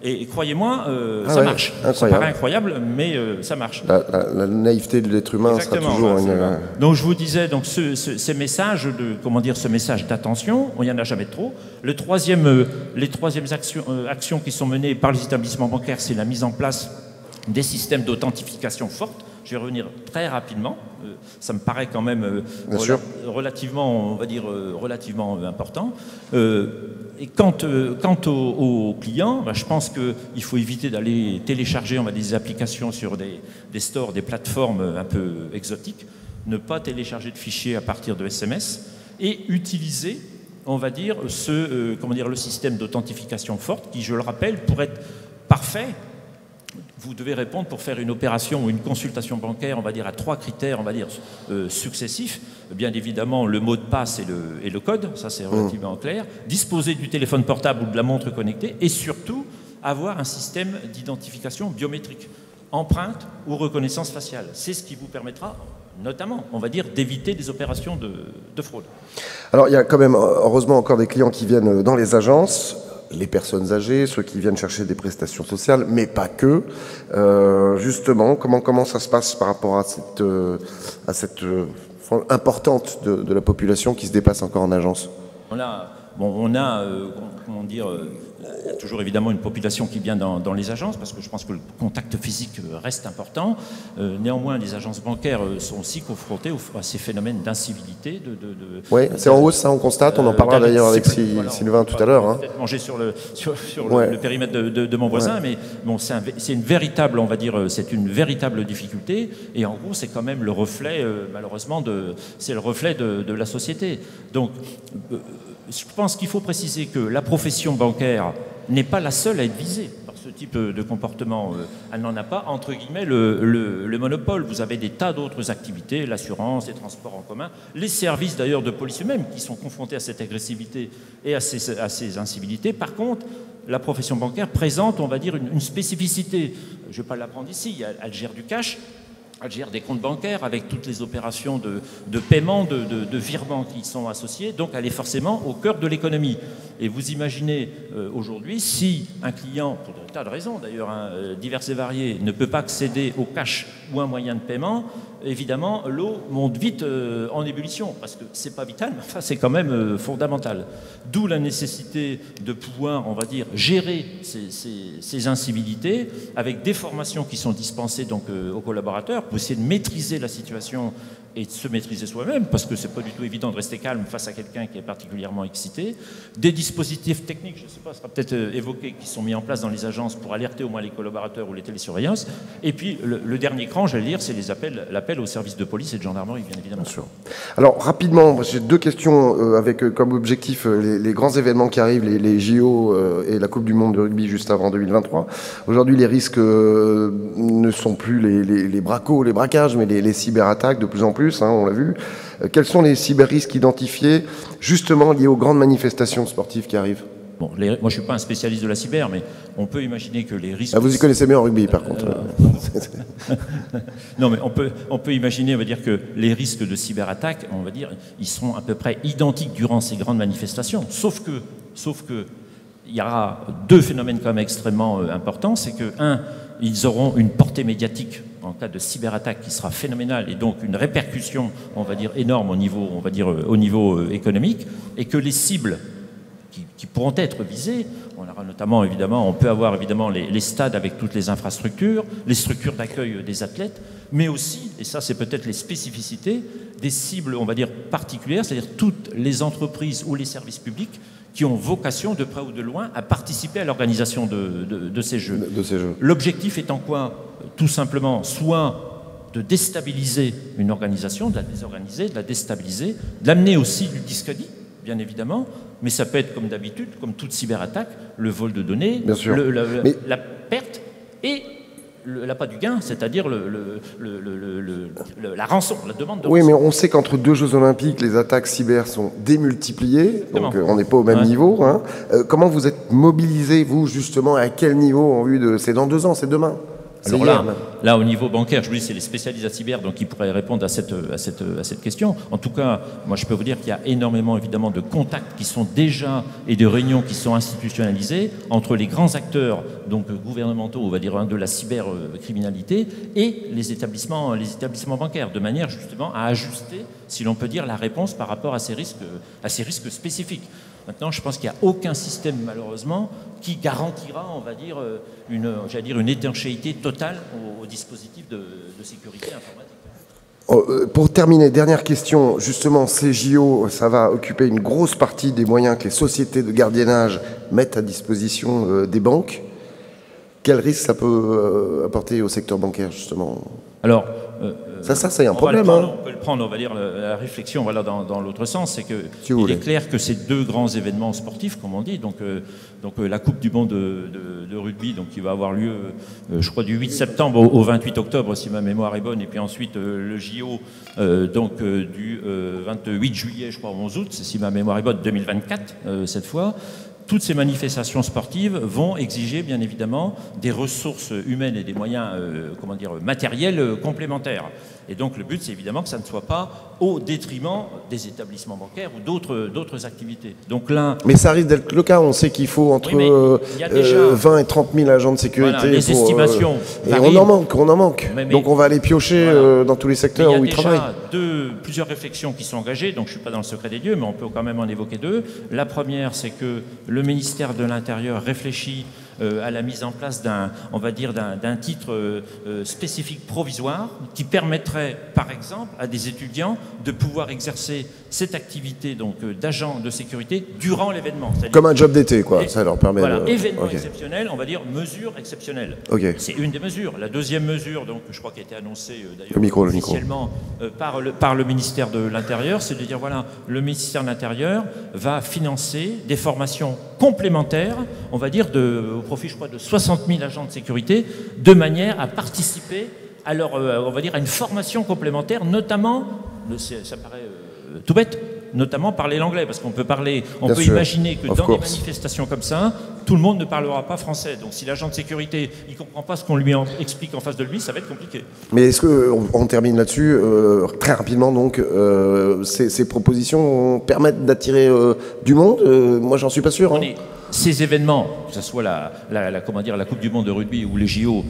Et croyez-moi, ça marche. Ça paraît incroyable, mais ça marche. La naïveté de l'être humain sera toujours une... Donc je vous disais, donc ces messages ce message d'attention, il n'y en a jamais de trop. Les troisièmes actions qui sont menées par les établissements bancaires, c'est la mise en place des systèmes d'authentification forte. Je vais revenir très rapidement. Ça me paraît quand même relativement important. Et quant aux clients, je pense qu'il faut éviter d'aller télécharger des applications sur des stores, des plateformes un peu exotiques, ne pas télécharger de fichiers à partir de SMS et utiliser, on va dire, le système d'authentification forte qui, je le rappelle, pour être parfait, vous devez répondre pour faire une opération ou une consultation bancaire, on va dire, à 3 critères, on va dire, successifs. Bien évidemment, le mot de passe et le code, ça c'est relativement clair. Disposer du téléphone portable ou de la montre connectée, et surtout avoir un système d'identification biométrique, empreinte ou reconnaissance faciale. C'est ce qui vous permettra, notamment, on va dire, d'éviter des opérations de fraude. Alors, il y a quand même, heureusement, encore des clients qui viennent dans les agences, les personnes âgées, ceux qui viennent chercher des prestations sociales, mais pas que. Justement, comment ça se passe par rapport à cette importante de la population qui se déplace encore en agence? Il y a toujours évidemment une population qui vient dans les agences, parce que je pense que le contact physique reste important. Néanmoins, les agences bancaires sont aussi confrontées à ces phénomènes d'incivilité. Oui, c'est en hausse, ça, on constate. On en parlera d'ailleurs avec Sylvain tout à l'heure. Peut-être manger sur le périmètre de mon voisin, mais bon, c'est une véritable, on va dire, c'est une véritable difficulté. Et en gros, c'est quand même le reflet, malheureusement, c'est le reflet de la société. Donc, je pense qu'il faut préciser que la profession bancaire n'est pas la seule à être visée par ce type de comportement. Elle n'en a pas, entre guillemets, le monopole. Vous avez des tas d'autres activités, l'assurance, les transports en commun, les services d'ailleurs de police eux-mêmes qui sont confrontés à cette agressivité et à ces incivilités. Par contre, la profession bancaire présente, on va dire, une spécificité. Je ne vais pas l'apprendre ici, elle gère du cash. Elle gère des comptes bancaires avec toutes les opérations de paiement, de virement qui sont associées. Donc, elle est forcément au cœur de l'économie. Et vous imaginez aujourd'hui, si un client, pour des tas de raisons d'ailleurs, diverses et variées, ne peut pas accéder au cash ou un moyen de paiement, évidemment, l'eau monte vite en ébullition, parce que c'est pas vital, mais enfin, c'est quand même fondamental. D'où la nécessité de pouvoir, on va dire, gérer ces incivilités avec des formations qui sont dispensées donc, aux collaborateurs pour essayer de maîtriser la situation et de se maîtriser soi-même, parce que c'est pas du tout évident de rester calme face à quelqu'un qui est particulièrement excité. Des dispositifs techniques, je ne sais pas, sera peut-être évoqué, qui sont mis en place dans les agences pour alerter au moins les collaborateurs ou les télésurveillances. Et puis le dernier cran, j'allais dire, c'est l'appel aux services de police et de gendarmerie, bien évidemment. Bien sûr. Alors rapidement, j'ai 2 questions avec comme objectif les grands événements qui arrivent, les JO et la Coupe du Monde de rugby juste avant 2023. Aujourd'hui, les risques ne sont plus les bracos, les braquages, mais les cyberattaques de plus en plus. On l'a vu. Quels sont les cyber-risques identifiés, justement liés aux grandes manifestations sportives qui arrivent? Bon, moi, je ne suis pas un spécialiste de la cyber, mais on peut imaginer que les risques... vous y connaissez mieux en rugby, par contre. Non, mais on peut imaginer, on va dire, que les risques de cyberattaque, on va dire, ils seront à peu près identiques durant ces grandes manifestations. Sauf que il y aura 2 phénomènes quand même extrêmement importants. C'est que, 1, ils auront une portée médiatique en cas de cyberattaque qui sera phénoménale et donc une répercussion, on va dire, énorme au niveau économique, et que les cibles qui pourront être visées, on peut avoir évidemment les stades avec toutes les infrastructures, les structures d'accueil des athlètes, mais aussi, et ça c'est peut-être les spécificités, des cibles, on va dire, particulières, c'est-à-dire toutes les entreprises ou les services publics qui ont vocation, de près ou de loin, à participer à l'organisation de ces Jeux. L'objectif étant quoi? Tout simplement, soit de déstabiliser une organisation, de la désorganiser, de la déstabiliser, de l'amener aussi du discrédit, bien évidemment, mais ça peut être comme d'habitude, comme toute cyberattaque, le vol de données, la perte et l'appât du gain, c'est-à-dire la rançon, la demande de rançon. Oui, mais on sait qu'entre 2 Jeux Olympiques, les attaques cyber sont démultipliées, donc on n'est pas au même niveau. Comment vous êtes mobilisés, vous, justement, à quel niveau en vue de... C'est dans 2 ans, c'est demain? Alors là, au niveau bancaire, je vous dis, c'est les spécialistes à cyber donc qui pourraient répondre à cette question. En tout cas, moi, je peux vous dire qu'il y a énormément, évidemment, de contacts qui sont déjà et de réunions qui sont institutionnalisées entre les grands acteurs donc gouvernementaux, on va dire, de la cybercriminalité et les établissements bancaires, de manière justement à ajuster, si l'on peut dire, la réponse par rapport à ces risques spécifiques. Maintenant, je pense qu'il n'y a aucun système, malheureusement, qui garantira, on va dire, une étanchéité totale au dispositif de sécurité informatique. Pour terminer, dernière question. Justement, ces JO, ça va occuper une grosse partie des moyens que les sociétés de gardiennage mettent à disposition des banques. Quel risque ça peut apporter au secteur bancaire, justement? Alors, ça c'est un problème. On peut le prendre, on va dire, la réflexion voilà, dans l'autre sens. C'est qu'il est clair que ces 2 grands événements sportifs, comme on dit, donc la Coupe du Monde de rugby, donc, qui va avoir lieu, je crois, du 8 septembre au 28 octobre, si ma mémoire est bonne, et puis ensuite le JO du 28 juillet, je crois, au 11 août, si ma mémoire est bonne, 2024, cette fois. Toutes ces manifestations sportives vont exiger, bien évidemment, des ressources humaines et des moyens matériels complémentaires. Et donc le but, c'est évidemment que ça ne soit pas au détriment des établissements bancaires ou d'autres activités. Donc là, mais ça risque d'être le cas. On sait qu'il faut entre 20 et 30 000 agents de sécurité. Voilà, les estimations et on en manque. Donc on va aller piocher dans tous les secteurs où ils travaillent. Il y a déjà plusieurs réflexions qui sont engagées. Donc je ne suis pas dans le secret des dieux, mais on peut quand même en évoquer 2. La première, c'est que le ministère de l'Intérieur réfléchit à la mise en place d'un titre spécifique provisoire qui permettrait, par exemple, à des étudiants de pouvoir exercer cette activité d'agent de sécurité durant l'événement. Comme un job d'été, quoi. Ça leur permet événement exceptionnel, on va dire mesure exceptionnelle. C'est une des mesures. La deuxième mesure, donc, je crois qui a été annoncée d'ailleurs officiellement par le ministère de l'Intérieur, c'est de dire, voilà, le ministère de l'Intérieur va financer des formations complémentaires, on va dire, au profit, je crois, de 60 000 agents de sécurité, de manière à participer à on va dire, à une formation complémentaire, notamment, ça paraît tout bête, notamment parler l'anglais, parce qu'on peut imaginer que dans des manifestations comme ça, tout le monde ne parlera pas français. Donc si l'agent de sécurité ne comprend pas ce qu'on lui explique en face de lui, ça va être compliqué. Mais est-ce qu'on termine là-dessus, très rapidement donc, ces propositions permettent d'attirer du monde? Moi, j'en suis pas sûr. Ces événements, que ce soit la Coupe du Monde de rugby ou les JO,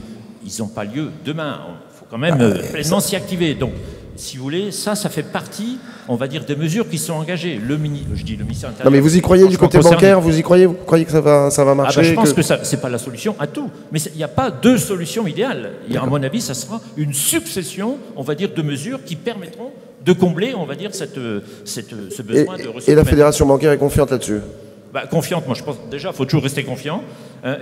ils n'ont pas lieu demain. Il faut quand même pleinement s'y activer. Donc, si vous voulez, ça fait partie, on va dire, des mesures qui sont engagées. Je dis le ministère de l'Intérieur. Non, mais vous y croyez du côté bancaire? Vous croyez que ça va marcher? Je pense que ce n'est pas la solution à tout. Mais il n'y a pas 2 solutions idéales. À mon avis, ça sera une succession, on va dire, de mesures qui permettront de combler, on va dire, ce besoin de ressources Et la humaines. Fédération bancaire est confiante là-dessus? Confiante, moi je pense déjà il faut toujours rester confiant.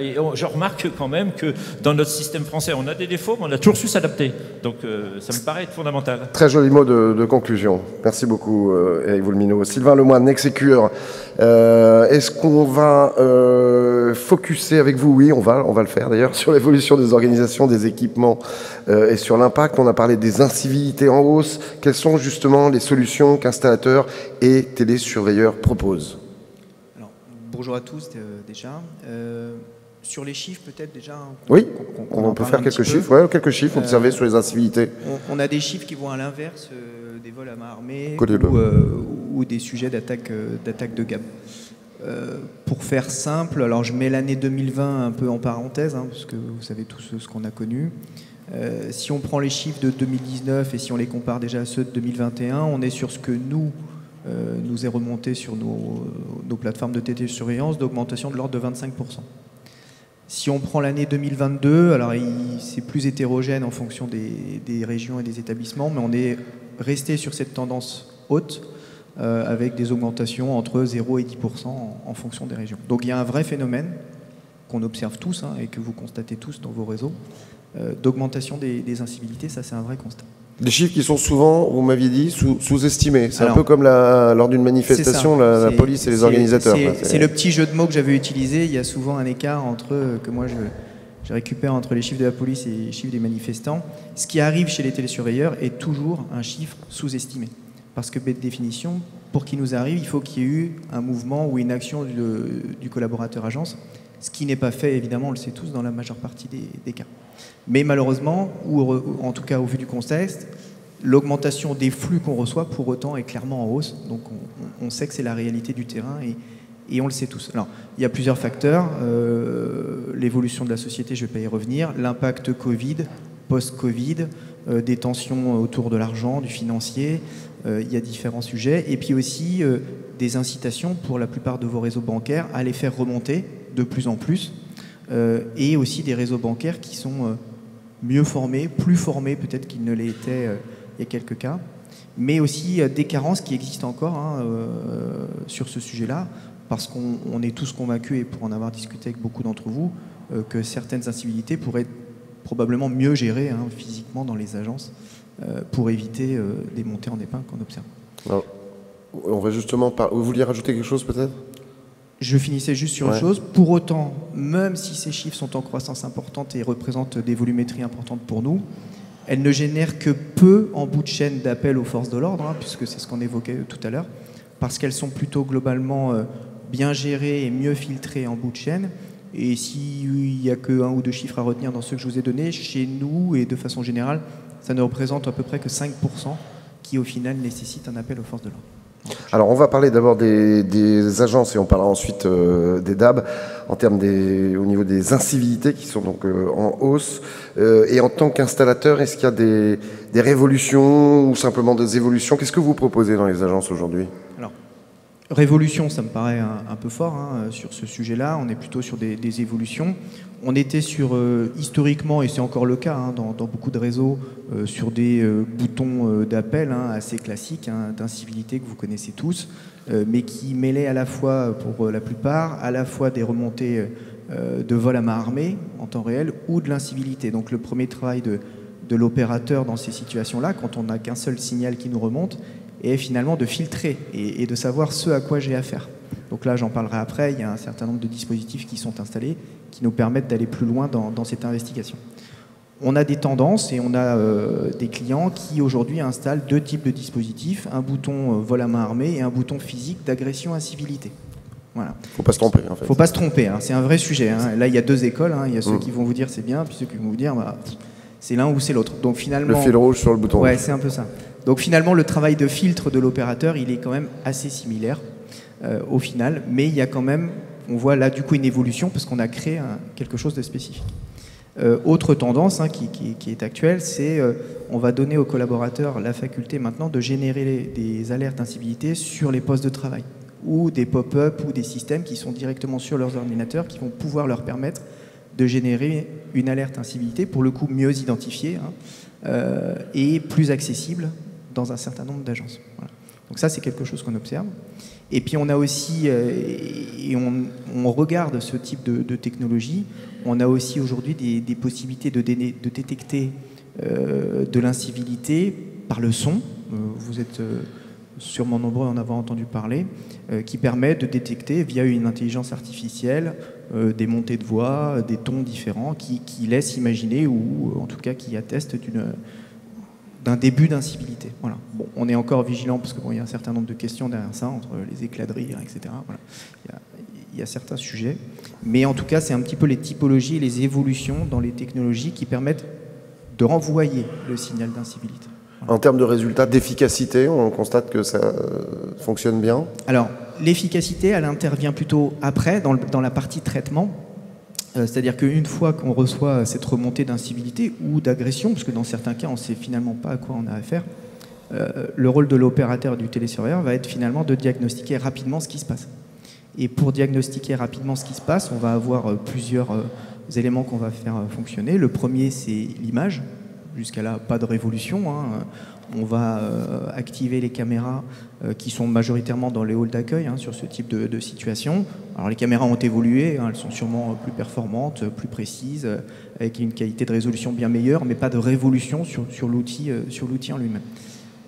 Et je remarque quand même que dans notre système français, on a des défauts, mais on a toujours su s'adapter. Donc ça me paraît être fondamental. Très joli mot de conclusion. Merci beaucoup, Eric Voulmino. Sylvain Lemoine, Nexecure. Est-ce qu'on va focuser avec vous? Oui, on va le faire d'ailleurs, sur l'évolution des organisations, des équipements et sur l'impact. On a parlé des incivilités en hausse. Quelles sont justement les solutions qu'installateurs et télésurveilleurs proposent? Bonjour à tous déjà. Sur les chiffres peut-être déjà. Oui, on peut faire quelques chiffres. Ouais, quelques chiffres observés sur les incivilités. On a des chiffres qui vont à l'inverse des vols à main armée ou des sujets d'attaque de gamme. Pour faire simple, alors je mets l'année 2020 un peu en parenthèse, parce que vous savez tous ce qu'on a connu. Si on prend les chiffres de 2019 et si on les compare déjà à ceux de 2021, on est sur ce que nous est remonté sur nos plateformes de télésurveillance d'augmentation de l'ordre de 25%. Si on prend l'année 2022, alors c'est plus hétérogène en fonction des régions et des établissements, mais on est resté sur cette tendance haute avec des augmentations entre 0 et 10% en fonction des régions. Donc il y a un vrai phénomène qu'on observe tous et que vous constatez tous dans vos réseaux d'augmentation des incivilités, ça c'est un vrai constat. Des chiffres qui sont souvent, vous m'aviez dit, sous-estimés. C'est un peu comme lors d'une manifestation, la police et les organisateurs. C'est le petit jeu de mots que j'avais utilisé. Il y a souvent un écart que moi je récupère entre les chiffres de la police et les chiffres des manifestants. Ce qui arrive chez les télésurveilleurs est toujours un chiffre sous-estimé. Parce que, par définition, pour qu'il nous arrive, il faut qu'il y ait eu un mouvement ou une action du collaborateur agence. Ce qui n'est pas fait, évidemment, on le sait tous, dans la majeure partie des cas. Mais malheureusement, ou en tout cas au vu du contexte, l'augmentation des flux qu'on reçoit, pour autant, est clairement en hausse. Donc on sait que c'est la réalité du terrain et on le sait tous. Alors, il y a plusieurs facteurs. L'évolution de la société, je ne vais pas y revenir. L'impact Covid, post-Covid, des tensions autour de l'argent, du financier. Il y a différents sujets. Et puis aussi des incitations pour la plupart de vos réseaux bancaires à les faire remonter de plus en plus. Et aussi des réseaux bancaires qui sont mieux formés, plus formés peut-être qu'ils ne l'étaient il y a quelques cas, mais aussi des carences qui existent encore sur ce sujet-là, parce qu'on est tous convaincus, et pour en avoir discuté avec beaucoup d'entre vous, que certaines incivilités pourraient être probablement mieux gérées physiquement dans les agences pour éviter des montées en épingle qu'on observe. Alors, on va justement vous vouliez rajouter quelque chose peut-être? Je finissais juste sur une chose. Pour autant, même si ces chiffres sont en croissance importante et représentent des volumétries importantes pour nous, elles ne génèrent que peu en bout de chaîne d'appel aux forces de l'ordre, puisque c'est ce qu'on évoquait tout à l'heure, parce qu'elles sont plutôt globalement bien gérées et mieux filtrées en bout de chaîne. Et s'il n'y a que 1 ou 2 chiffres à retenir dans ceux que je vous ai donnés, chez nous et de façon générale, ça ne représente à peu près que 5% qui au final nécessitent un appel aux forces de l'ordre. Alors, on va parler d'abord des agences et on parlera ensuite des DAB en termes au niveau des incivilités qui sont donc en hausse. Et en tant qu'installateur, est-ce qu'il y a des révolutions ou simplement des évolutions? Qu'est-ce que vous proposez dans les agences aujourd'hui? Alors, révolution, ça me paraît un peu fort sur ce sujet-là. On est plutôt sur des évolutions. On était sur, historiquement, et c'est encore le cas dans beaucoup de réseaux, sur des boutons d'appel assez classiques, d'incivilité que vous connaissez tous, mais qui mêlaient à la fois, pour la plupart, à la fois des remontées de vol à main armée en temps réel ou de l'incivilité. Donc le premier travail de l'opérateur dans ces situations-là, quand on n'a qu'un seul signal qui nous remonte, est finalement de filtrer et de savoir ce à quoi j'ai affaire. Donc là, j'en parlerai après, il y a un certain nombre de dispositifs qui sont installés qui nous permettent d'aller plus loin dans cette investigation. On a des tendances et on a des clients qui aujourd'hui installent 2 types de dispositifs, un bouton vol à main armée et un bouton physique d'agression incivilité. Voilà. Faut pas se tromper en fait. Faut pas se tromper, c'est un vrai sujet. Là, il y a 2 écoles, il y a ceux qui vont vous dire c'est bien, puis ceux qui vont vous dire c'est l'un ou c'est l'autre. Donc finalement, le fil rouge sur le bouton. Ouais, c'est un peu ça. Donc finalement, le travail de filtre de l'opérateur, il est quand même assez similaire au final, mais il y a quand même, on voit là du coup une évolution parce qu'on a créé quelque chose de spécifique. Autre tendance qui est actuelle, c'est on va donner aux collaborateurs la faculté maintenant de générer des alertes d'incivilité sur les postes de travail ou des pop-up ou des systèmes qui sont directement sur leurs ordinateurs qui vont pouvoir leur permettre de générer une alerte incivilité, pour le coup mieux identifiée et plus accessible dans un certain nombre d'agences. Voilà. Donc ça, c'est quelque chose qu'on observe. Et puis on a aussi, et on regarde ce type de technologie, on a aussi aujourd'hui des possibilités de détecter de l'incivilité par le son. Vous êtes sûrement nombreux à en avoir entendu parler, qui permet de détecter via une intelligence artificielle des montées de voix, des tons différents qui laissent imaginer ou en tout cas qui attestent d'un début d'incivilité. Voilà. Bon, on est encore vigilant parce qu'il y a un certain nombre de questions derrière ça, entre les éclats de rire, etc. Voilà. Il y a certains sujets. Mais en tout cas, c'est un petit peu les typologies et les évolutions dans les technologies qui permettent de renvoyer le signal d'incivilité. Voilà. En termes de résultats, d'efficacité, on constate que ça fonctionne bien. Alors, l'efficacité, elle intervient plutôt après, dans la partie traitement. C'est-à-dire qu'une fois qu'on reçoit cette remontée d'incivilité ou d'agression, parce que dans certains cas, on ne sait finalement pas à quoi on a affaire, le rôle de l'opérateur du télésurveilleur va être finalement de diagnostiquer rapidement ce qui se passe. Et pour diagnostiquer rapidement ce qui se passe, on va avoir plusieurs éléments qu'on va faire fonctionner. Le premier, c'est l'image. Jusqu'à là, pas de révolution, hein. On va activer les caméras qui sont majoritairement dans les halls d'accueil sur ce type de situation. Alors les caméras ont évolué, elles sont sûrement plus performantes, plus précises, avec une qualité de résolution bien meilleure, mais pas de révolution sur l'outil en lui-même.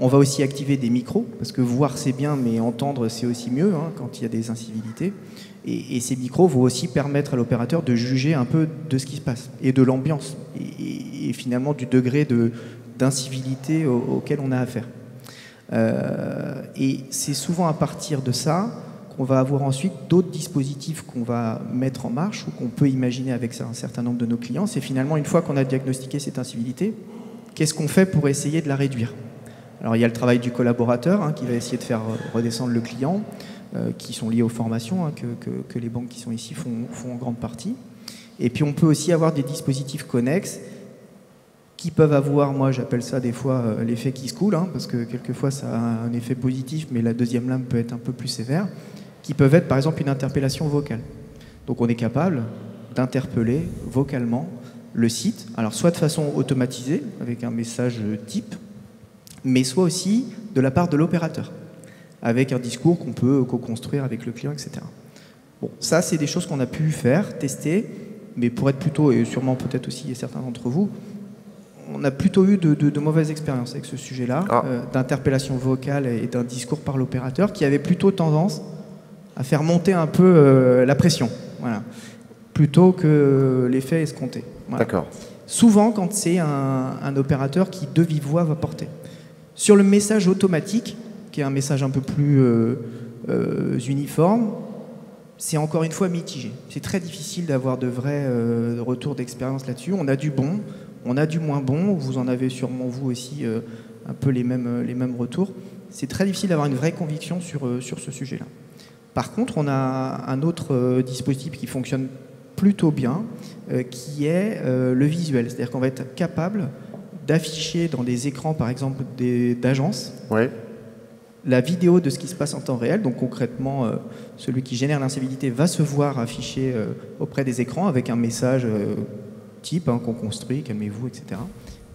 On va aussi activer des micros, parce que voir c'est bien, mais entendre c'est aussi mieux quand il y a des incivilités. Et ces micros vont aussi permettre à l'opérateur de juger un peu de ce qui se passe, et de l'ambiance, et finalement du degré d'incivilité auquel on a affaire. Et c'est souvent à partir de ça qu'on va avoir ensuite d'autres dispositifs qu'on va mettre en marche ou qu'on peut imaginer avec un certain nombre de nos clients. C'est finalement, une fois qu'on a diagnostiqué cette incivilité, qu'est-ce qu'on fait pour essayer de la réduire? Alors il y a le travail du collaborateur qui va essayer de faire redescendre le client, qui sont liés aux formations que les banques qui sont ici font en grande partie. Et puis on peut aussi avoir des dispositifs connexes qui peuvent avoir, moi j'appelle ça des fois l'effet qui se coule, parce que quelquefois ça a un effet positif, mais la deuxième lame peut être un peu plus sévère, qui peuvent être par exemple une interpellation vocale. Donc on est capable d'interpeller vocalement le site, alors soit de façon automatisée, avec un message type, mais soit aussi de la part de l'opérateur, avec un discours qu'on peut co-construire avec le client, etc. Bon, ça c'est des choses qu'on a pu faire, tester, mais pour être plutôt, et sûrement peut-être aussi certains d'entre vous, on a plutôt eu de mauvaises expériences avec ce sujet-là, d'interpellation vocale et d'un discours par l'opérateur qui avait plutôt tendance à faire monter un peu la pression, voilà, plutôt que l'effet escompté. Voilà. D'accord. Souvent, quand c'est un opérateur qui, de vive voix, va porter. Sur le message automatique, qui est un message un peu plus uniforme, c'est encore une fois mitigé. C'est très difficile d'avoir de vrais retours d'expérience là-dessus. On a du bon, on a du moins bon, vous en avez sûrement vous aussi un peu les mêmes retours. C'est très difficile d'avoir une vraie conviction sur ce sujet-là. Par contre, on a un autre dispositif qui fonctionne plutôt bien, qui est le visuel. C'est-à-dire qu'on va être capable d'afficher dans des écrans, par exemple, d'agences, la vidéo de ce qui se passe en temps réel. Donc concrètement, celui qui génère l'incivilité va se voir affiché auprès des écrans avec un message type qu'on construit, calmez-vous, etc.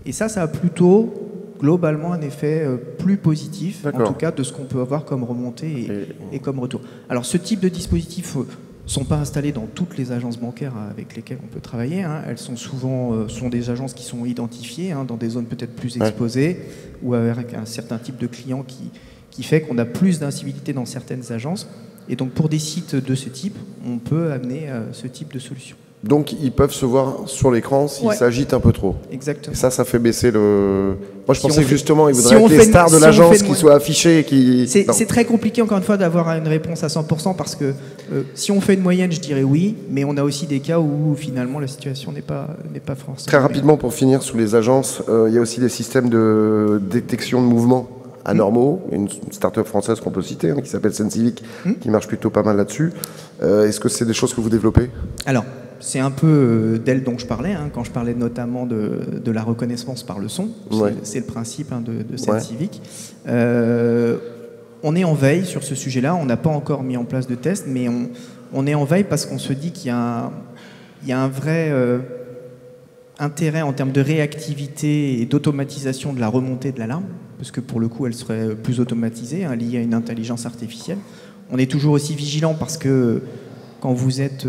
Et ça a plutôt globalement un effet plus positif, en tout cas de ce qu'on peut avoir comme remontée et comme retour. Alors ce type de dispositifs ne sont pas installés dans toutes les agences bancaires avec lesquelles on peut travailler. Elles sont souvent sont des agences qui sont identifiées dans des zones peut-être plus exposées ou avec un certain type de clients qui fait qu'on a plus d'incivilité dans certaines agences. Et donc pour des sites de ce type, on peut amener ce type de solution. Donc ils peuvent se voir sur l'écran s'ils s'agitent un peu trop. Exactement. Et ça fait baisser le... Moi je pensais que justement ils voudraient être les stars de l'agence qui soient affichées. C'est très compliqué encore une fois d'avoir une réponse à 100% parce que si on fait une moyenne, je dirais oui, mais on a aussi des cas où finalement la situation n'est pas forcément... Très rapidement pour finir, sous les agences, il y a aussi des systèmes de détection de mouvements anormaux, une start-up française qu'on peut citer, qui s'appelle Sensivic, qui marche plutôt pas mal là-dessus. Est-ce que c'est des choses que vous développez? Alors, c'est un peu d'elle dont je parlais, quand je parlais notamment de la reconnaissance par le son. C'est le principe de Sensivic. On est en veille sur ce sujet-là. On n'a pas encore mis en place de test, mais on est en veille parce qu'on se dit qu'il y a un vrai intérêt en termes de réactivité et d'automatisation de la remontée de l'alarme, parce que pour le coup, elle serait plus automatisée, hein, liée à une intelligence artificielle. On est toujours aussi vigilant parce que quand vous êtes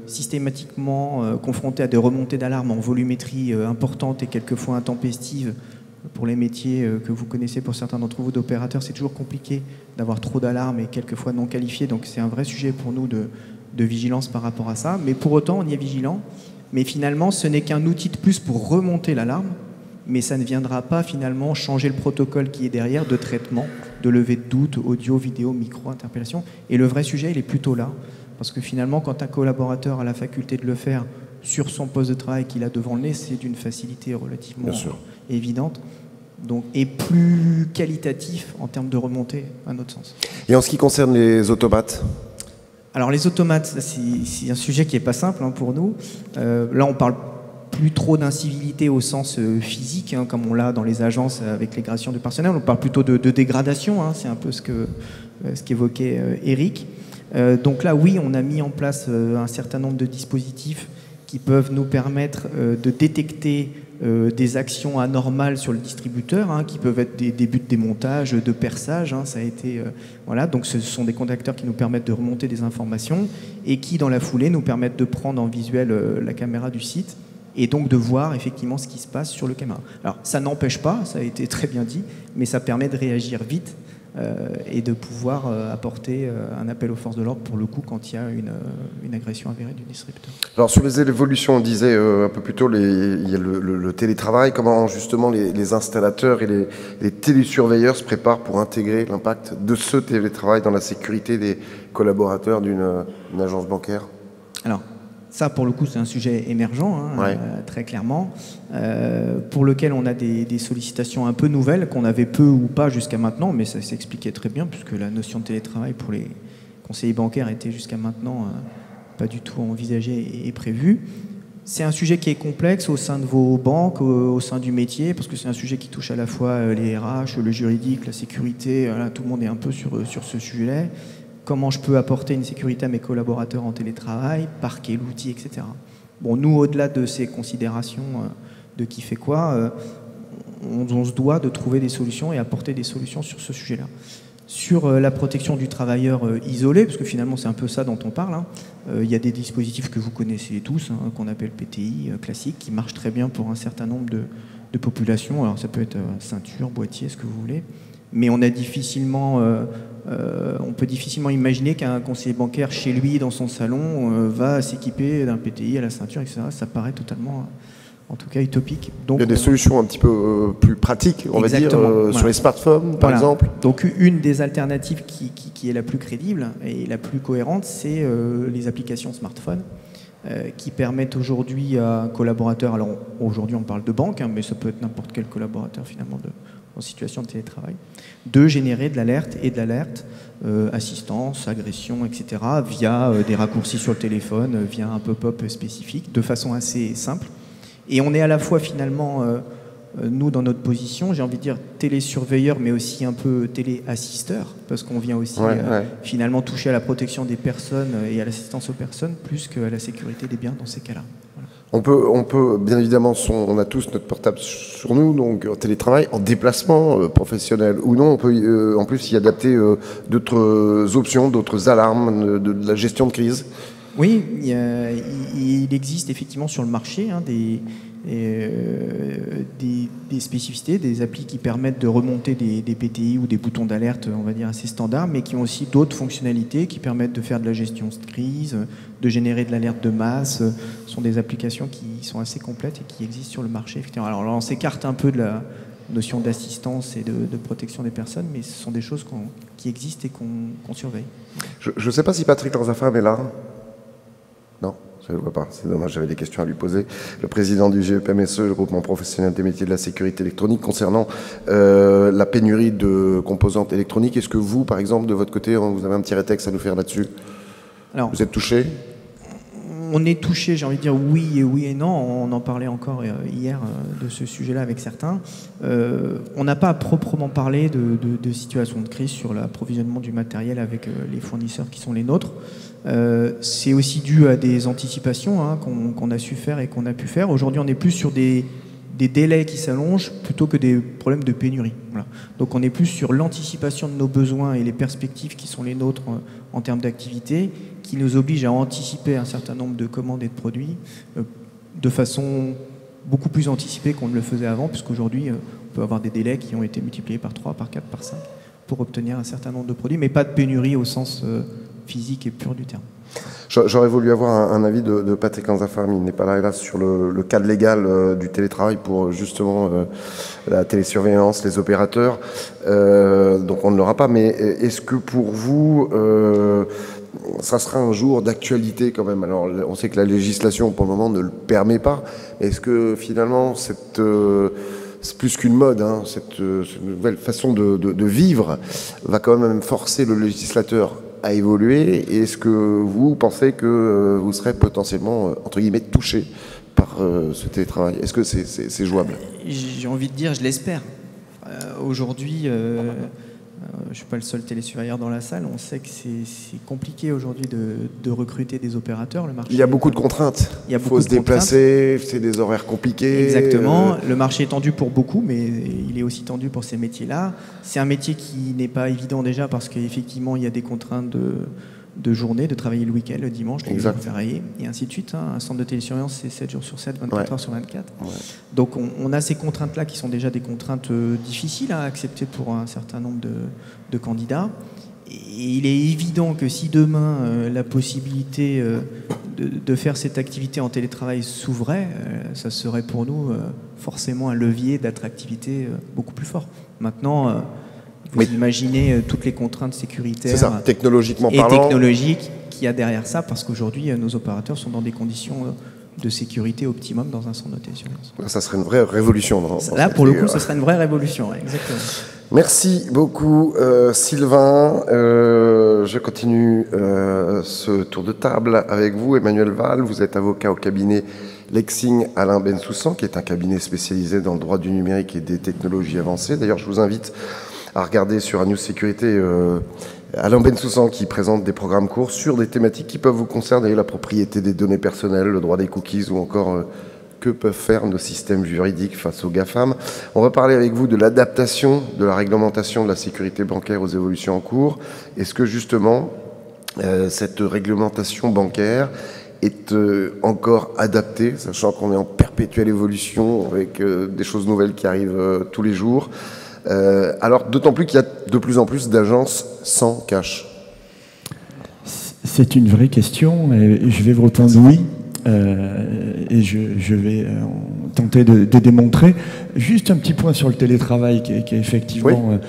systématiquement confronté à des remontées d'alarme en volumétrie importante et quelquefois intempestive, pour les métiers que vous connaissez pour certains d'entre vous d'opérateurs, c'est toujours compliqué d'avoir trop d'alarmes et quelquefois non qualifiées. Donc c'est un vrai sujet pour nous de vigilance par rapport à ça. Mais pour autant, on y est vigilant. Mais finalement, ce n'est qu'un outil de plus pour remonter l'alarme. Mais ça ne viendra pas finalement changer le protocole qui est derrière de traitement, de levée de doute, audio, vidéo, micro, interpellation. Et le vrai sujet, il est plutôt là. Parce que finalement, quand un collaborateur a la faculté de le faire sur son poste de travail qu'il a devant le nez, c'est d'une facilité relativement évidente. Donc, et plus qualitatif en termes de remontée, à notre sens. Et en ce qui concerne les automates? Alors les automates, c'est un sujet qui n'est pas simple hein, pour nous. Là, on parle plus trop d'incivilité au sens physique, hein, comme on l'a dans les agences avec les gradations du personnel. On parle plutôt de dégradation, hein, c'est un peu ce qu'évoquait Eric. Donc là, oui, on a mis en place un certain nombre de dispositifs qui peuvent nous permettre de détecter des actions anormales sur le distributeur, hein, qui peuvent être des buts de démontage, de perçage. Hein, ça a été, voilà, donc ce sont des contacteurs qui nous permettent de remonter des informations et qui, dans la foulée, nous permettent de prendre en visuel la caméra du site et donc de voir effectivement ce qui se passe sur le caméra. Alors, ça n'empêche pas, ça a été très bien dit, mais ça permet de réagir vite et de pouvoir apporter un appel aux forces de l'ordre pour le coup quand il y a une agression avérée du distributeur. Alors sur les évolutions, on disait un peu plus tôt, il y a le télétravail, comment justement les installateurs et les télésurveilleurs se préparent pour intégrer l'impact de ce télétravail dans la sécurité des collaborateurs d'une agence bancaire? Alors, ça, pour le coup, c'est un sujet émergent, hein, très clairement, pour lequel on a des sollicitations un peu nouvelles, qu'on avait peu ou pas jusqu'à maintenant, mais ça s'expliquait très bien, puisque la notion de télétravail pour les conseillers bancaires était jusqu'à maintenant pas du tout envisagée et prévue. C'est un sujet qui est complexe au sein de vos banques, au sein du métier, parce que c'est un sujet qui touche à la fois les RH, le juridique, la sécurité, voilà, tout le monde est un peu sur ce sujet-là. Comment je peux apporter une sécurité à mes collaborateurs en télétravail, par quel outil, etc. Bon, nous, au-delà de ces considérations de qui fait quoi, on se doit de trouver des solutions et apporter des solutions sur ce sujet-là. Sur la protection du travailleur isolé, parce que finalement c'est un peu ça dont on parle, hein, il y a des dispositifs que vous connaissez tous, hein, qu'on appelle PTI classiques, qui marchent très bien pour un certain nombre de populations. Alors ça peut être ceinture, boîtier, ce que vous voulez, mais on peut difficilement imaginer qu'un conseiller bancaire chez lui, dans son salon, va s'équiper d'un PTI à la ceinture, etc. Ça paraît totalement, en tout cas, utopique. Donc, il y a des solutions un petit peu plus pratiques, on va dire, voilà, sur les smartphones, par exemple. Donc une des alternatives qui est la plus crédible et la plus cohérente, c'est les applications smartphone qui permettent aujourd'hui à un collaborateur, alors aujourd'hui on parle de banque, hein, mais ça peut être n'importe quel collaborateur finalement en situation de télétravail, de générer de l'alerte et de l'alerte, assistance, agression, etc., via des raccourcis sur le téléphone, via un pop-up spécifique, de façon assez simple. Et on est à la fois finalement, nous dans notre position, j'ai envie de dire télésurveilleur, mais aussi un peu téléassisteur, parce qu'on vient aussi finalement toucher à la protection des personnes et à l'assistance aux personnes, plus qu'à la sécurité des biens dans ces cas-là. Voilà. On peut bien évidemment, on a tous notre portable sur nous, donc en télétravail, en déplacement professionnel ou non, on peut en plus y adapter d'autres options, d'autres alarmes, de la gestion de crise. Oui, il existe effectivement sur le marché des spécificités, des applis qui permettent de remonter des PTI ou des boutons d'alerte, on va dire, assez standards, mais qui ont aussi d'autres fonctionnalités qui permettent de faire de la gestion de crise, de générer de l'alerte de masse. Ce sont des applications qui sont assez complètes et qui existent sur le marché, effectivement. Alors là, on s'écarte un peu de la notion d'assistance et de protection des personnes, mais ce sont des choses qui existent et qu'on surveille. Je ne sais pas si Patrick Lorzafam est là. Non, je ne le vois pas. C'est dommage, j'avais des questions à lui poser. Le président du GEPMSE, le groupement professionnel des métiers de la sécurité électronique, concernant la pénurie de composantes électroniques. Est-ce que vous, par exemple, de votre côté, vous avez un petit rétexte à nous faire là-dessus? Vous êtes touché? on est touché, j'ai envie de dire oui et non. On en parlait encore hier de ce sujet-là avec certains. On n'a pas à proprement parler de situation de crise sur l'approvisionnement du matériel avec les fournisseurs qui sont les nôtres. C'est aussi dû à des anticipations qu'on a su faire et qu'on a pu faire. Aujourd'hui, on est plus sur des délais qui s'allongent plutôt que des problèmes de pénurie. Voilà. Donc on est plus sur l'anticipation de nos besoins et les perspectives qui sont les nôtres en termes d'activité, qui nous obligent à anticiper un certain nombre de commandes et de produits de façon beaucoup plus anticipée qu'on ne le faisait avant, puisqu'aujourd'hui on peut avoir des délais qui ont été multipliés par 3, par 4, par 5 pour obtenir un certain nombre de produits, mais pas de pénurie au sens physique et pur du terme. J'aurais voulu avoir un avis de Patrick Anzafame, il n'est pas là, hélas, sur le cadre légal du télétravail pour justement la télésurveillance, les opérateurs. Donc on ne l'aura pas, mais est-ce que pour vous, ça sera un jour d'actualité quand même? Alors on sait que la législation pour le moment ne le permet pas. Est-ce que finalement c'est plus qu'une mode, cette nouvelle façon de vivre va quand même forcer le législateur à évoluer? Et est-ce que vous pensez que vous serez potentiellement, entre guillemets, touché par ce télétravail? Est-ce que c'est jouable? J'ai envie de dire, je l'espère. Aujourd'hui, je ne suis pas le seul télésurveilleur dans la salle, on sait que c'est compliqué aujourd'hui de recruter des opérateurs. Le marché, il y a beaucoup de contraintes. Il faut se déplacer, c'est des horaires compliqués. Exactement. Le marché est tendu pour beaucoup, mais il est aussi tendu pour ces métiers-là. C'est un métier qui n'est pas évident déjà parce qu'effectivement, il y a des contraintes de journée, de travailler le week-end, le dimanche, les jours fériés, et ainsi de suite. Un centre de télésurveillance, c'est 7 jours sur 7, 24 heures sur 24. Ouais. Donc on a ces contraintes-là qui sont déjà des contraintes difficiles à accepter pour un certain nombre de candidats. Et il est évident que si demain la possibilité de faire cette activité en télétravail s'ouvrait, ça serait pour nous forcément un levier d'attractivité beaucoup plus fort. Maintenant, vous imaginez toutes les contraintes sécuritaires technologiquement et parlant, technologiques qu'il y a derrière ça, parce qu'aujourd'hui, nos opérateurs sont dans des conditions de sécurité optimum dans un centre de télésurveillance. Ça serait une vraie révolution. Là, pour le coup, ce serait une vraie révolution, exactement. Merci beaucoup, Sylvain. Je continue ce tour de table avec vous, Emmanuel Val. Vous êtes avocat au cabinet Lexing Alain Bensoussan, qui est un cabinet spécialisé dans le droit du numérique et des technologies avancées. D'ailleurs, je vous invite à regarder sur News Sécurité Alain Bensoussan qui présente des programmes courts sur des thématiques qui peuvent vous concerner, la propriété des données personnelles, le droit des cookies ou encore que peuvent faire nos systèmes juridiques face aux GAFAM. On va parler avec vous de l'adaptation de la réglementation de la sécurité bancaire aux évolutions en cours. Est-ce que justement cette réglementation bancaire est encore adaptée, sachant qu'on est en perpétuelle évolution avec des choses nouvelles qui arrivent tous les jours? Alors d'autant plus qu'il y a de plus en plus d'agences sans cash. C'est une vraie question et je vais vous répondre oui. Et je vais tenter de démontrer. Juste un petit point sur le télétravail qui est effectivement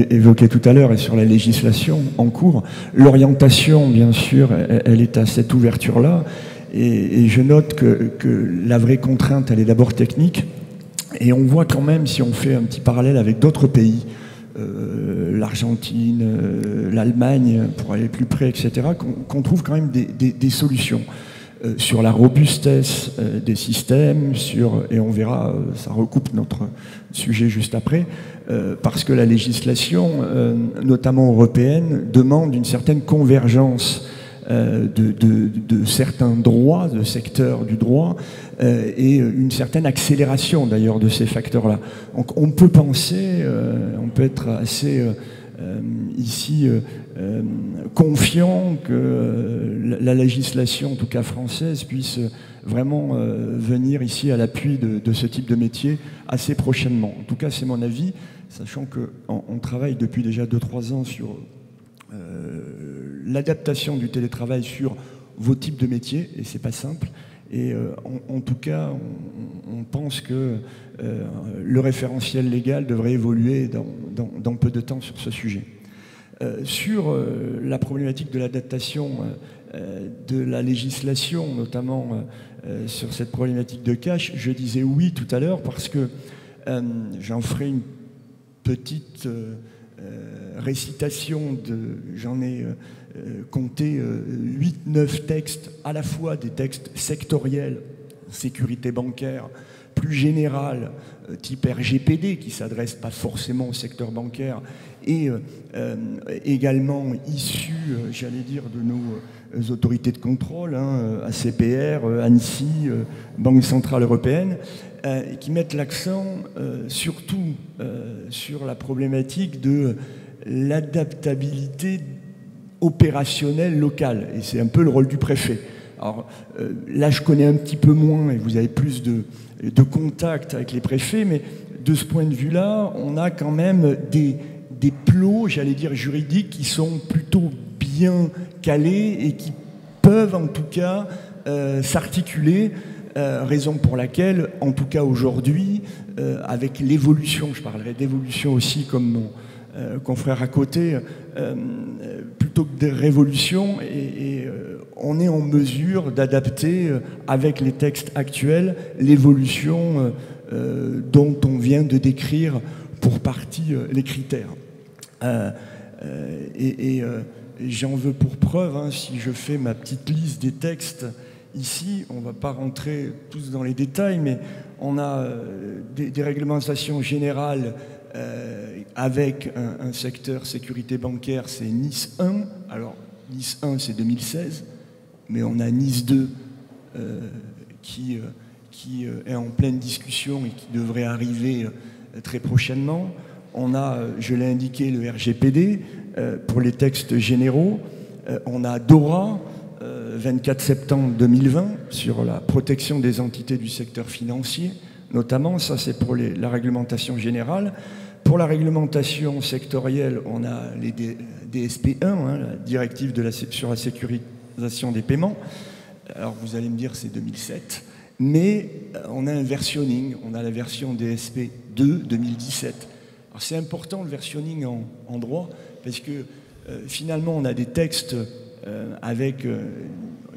évoqué tout à l'heure et sur la législation en cours. L'orientation, bien sûr, elle est à cette ouverture-là. Et je note que la vraie contrainte, elle est d'abord technique. Et on voit quand même, si on fait un petit parallèle avec d'autres pays, l'Argentine, l'Allemagne, pour aller plus près, etc., qu'on trouve quand même des solutions sur la robustesse des systèmes, et on verra, ça recoupe notre sujet juste après, parce que la législation, notamment européenne, demande une certaine convergence de certains droits, de secteurs du droit, et une certaine accélération d'ailleurs de ces facteurs-là. Donc on peut penser, on peut être assez ici confiant que la législation, en tout cas française, puisse vraiment venir ici à l'appui de ce type de métier assez prochainement. En tout cas, c'est mon avis, sachant qu'on travaille depuis déjà 2-3 ans sur l'adaptation du télétravail sur vos types de métiers, et c'est pas simple. Et en tout cas, on pense que le référentiel légal devrait évoluer dans peu de temps sur ce sujet. Sur la problématique de l'adaptation de la législation, notamment sur cette problématique de cash, je disais oui tout à l'heure parce que j'en ferai une petite récitation j'en ai compter 8-9 textes, à la fois des textes sectoriels, sécurité bancaire, plus général, type RGPD, qui ne s'adresse pas forcément au secteur bancaire, et également issus, j'allais dire, de nos autorités de contrôle, ACPR, ANSSI, Banque Centrale Européenne, qui mettent l'accent surtout sur la problématique de l'adaptabilité opérationnelle locale. Et c'est un peu le rôle du préfet. Alors là, je connais un petit peu moins, et vous avez plus de contact avec les préfets, mais de ce point de vue-là, on a quand même des plots, j'allais dire juridiques, qui sont plutôt bien calés et qui peuvent en tout cas s'articuler, raison pour laquelle, en tout cas aujourd'hui, avec l'évolution, je parlerai d'évolution aussi comme mon confrère à côté, plutôt que des révolutions, et on est en mesure d'adapter avec les textes actuels l'évolution dont on vient de décrire pour partie les critères. J'en veux pour preuve, si je fais ma petite liste des textes ici, on ne va pas rentrer tous dans les détails, mais on a des réglementations générales avec un secteur sécurité bancaire, c'est Nice 1. Alors, Nice 1, c'est 2016, mais on a Nice 2 qui est en pleine discussion et qui devrait arriver très prochainement. On a, je l'ai indiqué, le RGPD pour les textes généraux. On a DORA, 24 septembre 2020, sur la protection des entités du secteur financier, notamment. Ça, c'est pour la réglementation générale. Pour la réglementation sectorielle, on a les DSP1, la directive sur la sécurisation des paiements. Alors, vous allez me dire, c'est 2007. Mais on a un versionning, on a la version DSP 2 2017. Alors c'est important le versionning en droit parce que finalement on a des textes avec,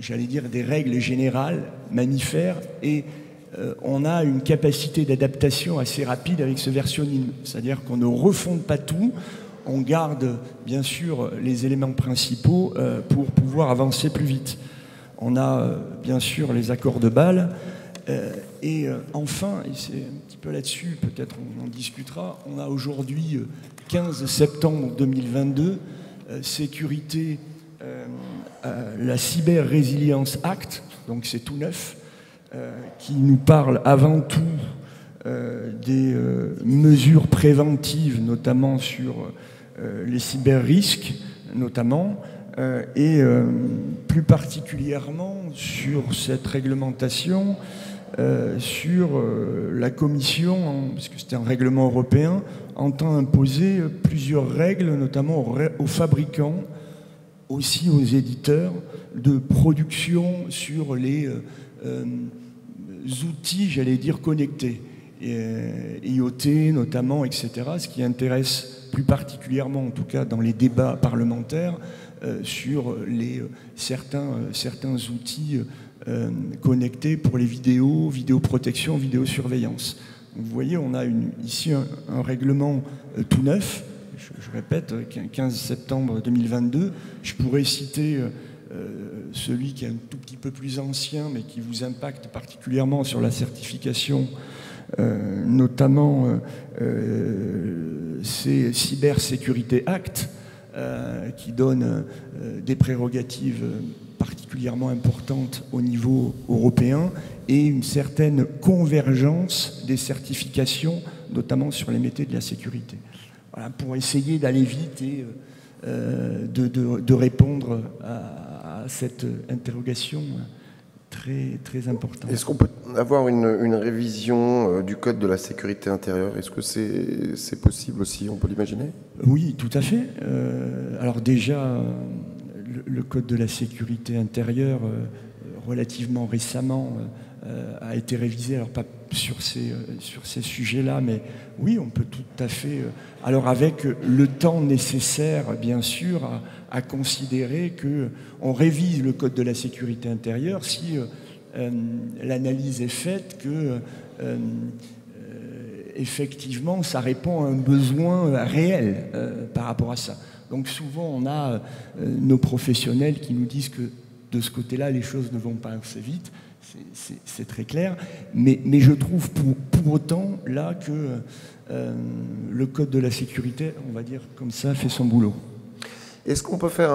j'allais dire, des règles générales, mammifères, et on a une capacité d'adaptation assez rapide avec ce versionning. C'est-à-dire qu'on ne refonde pas tout, on garde bien sûr les éléments principaux pour pouvoir avancer plus vite. On a bien sûr les accords de Bâle. Et enfin, et c'est un petit peu là-dessus, peut-être on en discutera, on a aujourd'hui 15 septembre 2022, sécurité, la Cyber Resilience Act, donc c'est tout neuf, qui nous parle avant tout des mesures préventives, notamment sur les cyber-risques, notamment, et plus particulièrement sur cette réglementation, sur la Commission, parce que c'était un règlement européen, entend imposer plusieurs règles, notamment aux fabricants, aussi aux éditeurs, de production sur les outils, j'allais dire, connectés, IoT notamment, etc., ce qui intéresse plus particulièrement, en tout cas dans les débats parlementaires, sur certains outils connectés pour les vidéoprotection, vidéosurveillance. Donc vous voyez, on a ici un règlement tout neuf, je répète, 15 septembre 2022. Je pourrais citer celui qui est un tout petit peu plus ancien, mais qui vous impacte particulièrement sur la certification, notamment c'est Cybersécurité Act, qui donne des prérogatives particulièrement importantes au niveau européen et une certaine convergence des certifications, notamment sur les métiers de la sécurité. Voilà, pour essayer d'aller vite et de répondre à cette interrogation très, très importante. Est-ce qu'on peut avoir une révision du Code de la sécurité intérieure? Est-ce que c'est possible aussi, on peut l'imaginer? Oui, tout à fait. Alors déjà, le Code de la sécurité intérieure, relativement récemment, a été révisé, alors pas sur ces sujets-là, mais oui, on peut tout à fait... alors avec le temps nécessaire, bien sûr, à considérer qu'on révise le Code de la sécurité intérieure si l'analyse est faite que effectivement ça répond à un besoin réel par rapport à ça. Donc souvent, on a nos professionnels qui nous disent que de ce côté-là, les choses ne vont pas assez vite. C'est très clair. Mais je trouve pour autant là que le Code de la sécurité, on va dire comme ça, fait son boulot. Est-ce qu'on peut faire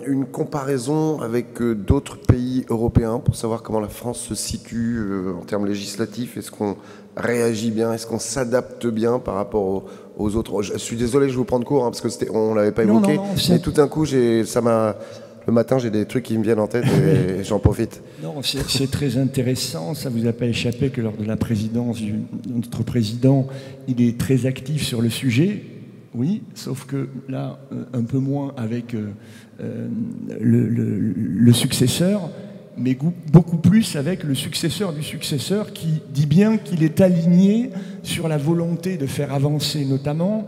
une comparaison avec d'autres pays européens pour savoir comment la France se situe en termes législatifs? Est-ce qu'on réagit bien? Est-ce qu'on s'adapte bien par rapport aux autres? Je suis désolé, je vous prends de court, hein, parce qu'on ne l'avait pas évoqué, mais tout d'un coup, le matin, j'ai des trucs qui me viennent en tête et j'en profite. Non, c'est très intéressant. Ça ne vous a pas échappé que lors de la présidence de notre président, il est très actif sur le sujet. Oui, sauf que là, un peu moins avec le successeur, mais beaucoup plus avec le successeur du successeur qui dit bien qu'il est aligné sur la volonté de faire avancer notamment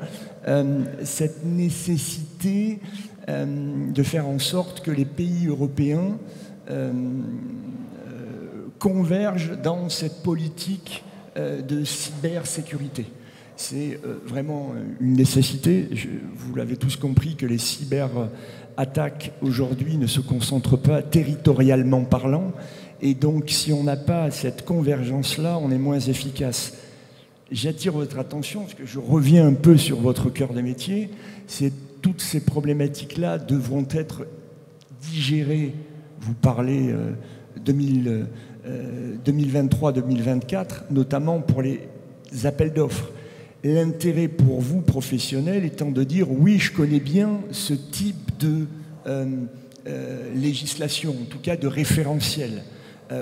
cette nécessité de faire en sorte que les pays européens convergent dans cette politique de cybersécurité. C'est vraiment une nécessité. Vous l'avez tous compris que les cyberattaques aujourd'hui ne se concentrent pas territorialement parlant. Et donc, si on n'a pas cette convergence-là, on est moins efficace. J'attire votre attention, parce que je reviens un peu sur votre cœur de métier, c'est toutes ces problématiques-là devront être digérées. Vous parlez 2023-2024, notamment pour les appels d'offres. L'intérêt pour vous, professionnels, étant de dire oui, je connais bien ce type de législation, en tout cas de référentiel,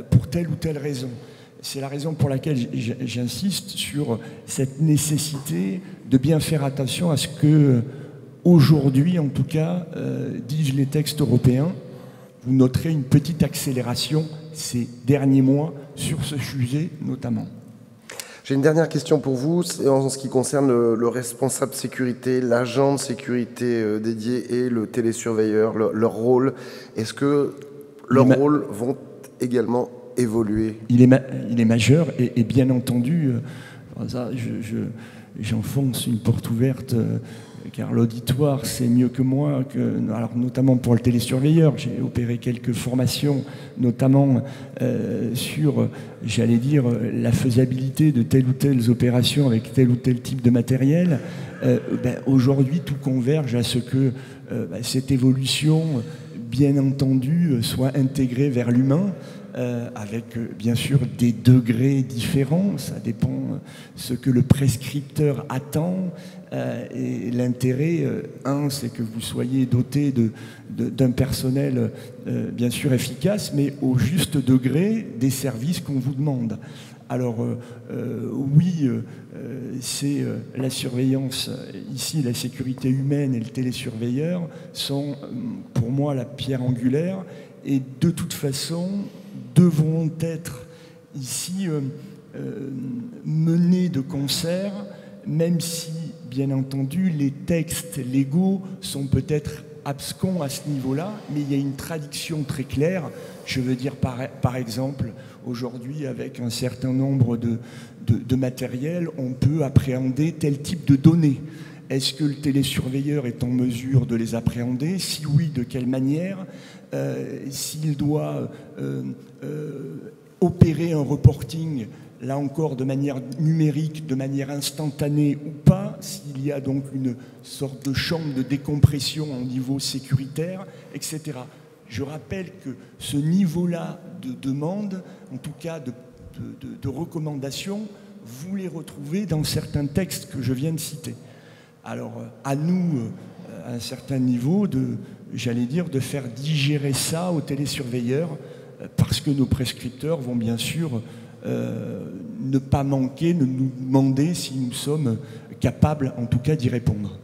pour telle ou telle raison. C'est la raison pour laquelle j'insiste sur cette nécessité de bien faire attention à ce que, aujourd'hui, en tout cas, disent les textes européens. Vous noterez une petite accélération ces derniers mois sur ce sujet notamment. J'ai une dernière question pour vous, en ce qui concerne le responsable sécurité, l'agent de sécurité dédié et le télésurveilleur, leur rôle. Est-ce que leurs rôles vont également évoluer? Il est majeur et bien entendu, j'enfonce une porte ouverte, car l'auditoire sait mieux que moi, alors notamment pour le télésurveilleur, j'ai opéré quelques formations, notamment sur, j'allais dire, la faisabilité de telle ou telle opération avec tel ou tel type de matériel. Aujourd'hui, tout converge à ce que cette évolution, bien entendu, soit intégrée vers l'humain, avec bien sûr des degrés différents, ça dépend ce que le prescripteur attend, et l'intérêt, c'est que vous soyez doté d'un personnel bien sûr efficace, mais au juste degré des services qu'on vous demande. Alors oui, c'est la surveillance, ici la sécurité humaine et le télésurveilleur sont pour moi la pierre angulaire, et de toute façon devront être ici menés de concert, même si, bien entendu, les textes légaux sont peut-être abscons à ce niveau-là, mais il y a une traduction très claire. Je veux dire, par exemple, aujourd'hui, avec un certain nombre de matériel, on peut appréhender tel type de données. Est-ce que le télésurveilleur est en mesure de les appréhender? Si oui, de quelle manière? S'il doit opérer un reporting, là encore de manière numérique, de manière instantanée ou pas, s'il y a donc une sorte de chambre de décompression au niveau sécuritaire, etc. Je rappelle que ce niveau-là de demande, en tout cas de recommandations, vous les retrouvez dans certains textes que je viens de citer. Alors, à nous, à un certain niveau, j'allais dire, de faire digérer ça aux télésurveilleurs, parce que nos prescripteurs vont bien sûr ne pas manquer, de nous demander si nous sommes capables, en tout cas, d'y répondre.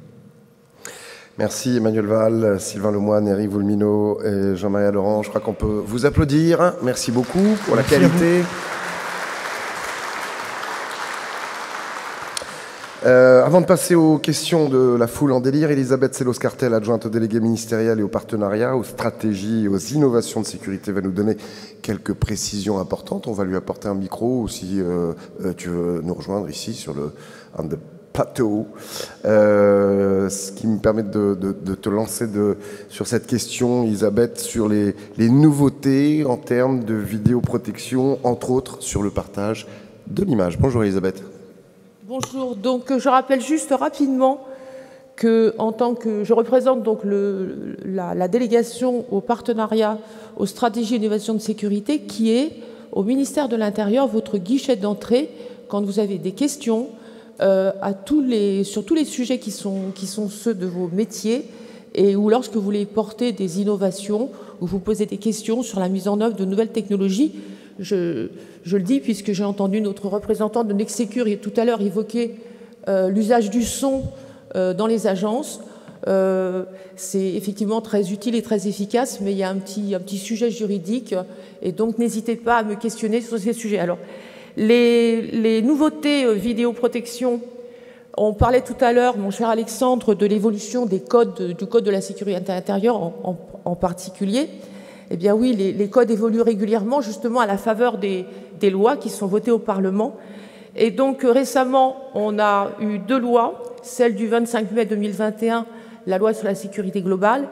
Merci Emmanuel Val, Sylvain Lemoine, Eric Volmino et Jean-Marie Laurent. Je crois qu'on peut vous applaudir. Merci beaucoup pour la qualité. Avant de passer aux questions de la foule en délire, Elisabeth Sellos-Cartel, adjointe au délégué ministériel et aux partenariats, aux stratégies et aux innovations de sécurité, va nous donner quelques précisions importantes. On va lui apporter un micro, ou si tu veux nous rejoindre ici sur le Pato, ce qui me permet de te lancer sur cette question, Elisabeth, sur les nouveautés en termes de vidéoprotection, entre autres sur le partage de l'image. Bonjour Elisabeth. Bonjour, donc je rappelle juste rapidement que je représente donc la délégation au partenariat aux stratégies d'innovation de sécurité qui est au ministère de l'Intérieur votre guichet d'entrée quand vous avez des questions sur tous les sujets qui sont ceux de vos métiers et ou lorsque vous voulez porter des innovations ou vous posez des questions sur la mise en œuvre de nouvelles technologies. Je le dis puisque j'ai entendu notre représentant de Nexecure tout à l'heure évoquer l'usage du son dans les agences. C'est effectivement très utile et très efficace, mais il y a un petit sujet juridique et donc n'hésitez pas à me questionner sur ces sujets. Alors, les nouveautés vidéoprotection, on parlait tout à l'heure, mon cher Alexandre, de l'évolution du code de la sécurité intérieure en particulier. Eh bien oui, les codes évoluent régulièrement justement à la faveur des lois qui sont votées au Parlement. Et donc récemment, on a eu 2 lois, celle du 25 mai 2021, la loi sur la sécurité globale,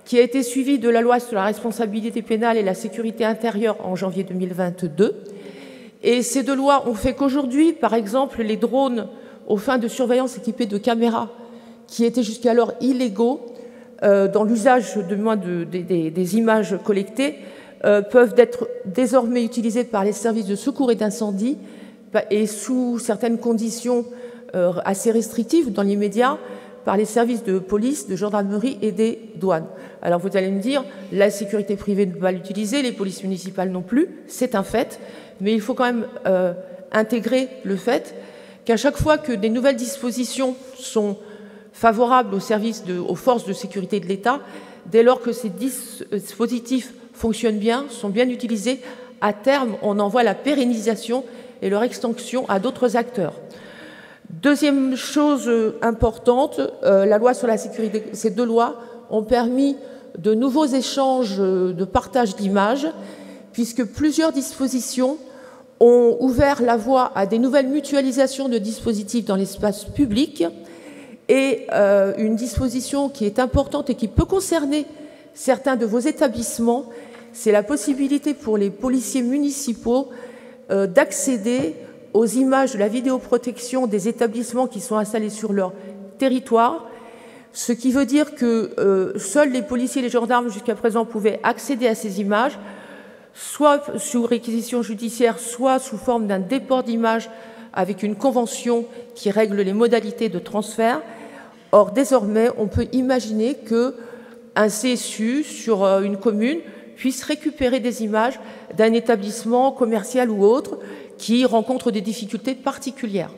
qui a été suivie de la loi sur la responsabilité pénale et la sécurité intérieure en janvier 2022. Et ces 2 lois ont fait qu'aujourd'hui, par exemple, les drones aux fins de surveillance équipés de caméras, qui étaient jusqu'alors illégaux dans l'usage des images collectées, peuvent être désormais utilisés par les services de secours et d'incendie et sous certaines conditions assez restrictives dans l'immédiat par les services de police, de gendarmerie et des douanes. Alors vous allez me dire, la sécurité privée ne peut pas l'utiliser, les polices municipales non plus, c'est un fait, mais il faut quand même intégrer le fait qu'à chaque fois que des nouvelles dispositions sont favorables aux forces de sécurité de l'État, dès lors que ces dispositifs fonctionnent bien, sont bien utilisés, à terme, on en voit la pérennisation et leur extension à d'autres acteurs. Deuxième chose importante, la loi sur la sécurité, ces 2 lois ont permis de nouveaux échanges de partage d'images, puisque plusieurs dispositions ont ouvert la voie à des nouvelles mutualisations de dispositifs dans l'espace public. Et une disposition qui est importante et qui peut concerner certains de vos établissements, c'est la possibilité pour les policiers municipaux d'accéder aux images de la vidéoprotection des établissements qui sont installés sur leur territoire, ce qui veut dire que seuls les policiers et les gendarmes jusqu'à présent pouvaient accéder à ces images, soit sous réquisition judiciaire, soit sous forme d'un déport d'images avec une convention qui règle les modalités de transfert. Or, désormais, on peut imaginer qu'un CSU sur une commune puisse récupérer des images d'un établissement commercial ou autre qui rencontre des difficultés particulières.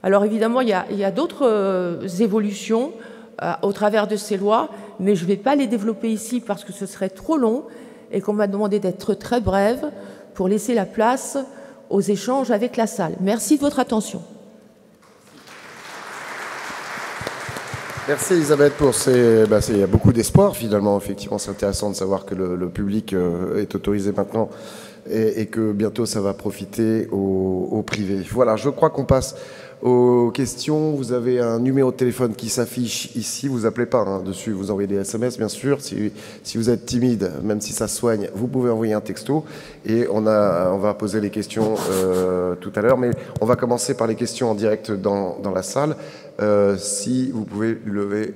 Alors évidemment, il y a d'autres évolutions au travers de ces lois, mais je ne vais pas les développer ici parce que ce serait trop long et qu'on m'a demandé d'être très brève pour laisser la place aux échanges avec la salle. Merci de votre attention. Merci Elisabeth pour ces... il y a beaucoup d'espoir finalement, effectivement c'est intéressant de savoir que le public est autorisé maintenant et que bientôt ça va profiter au privé. Voilà, je crois qu'on passe aux questions. Vous avez un numéro de téléphone qui s'affiche ici, vous appelez pas dessus, vous envoyez des SMS bien sûr. Si vous êtes timide, même si ça soigne, vous pouvez envoyer un texto et on va poser les questions tout à l'heure, mais on va commencer par les questions en direct dans la salle. Si vous pouvez lever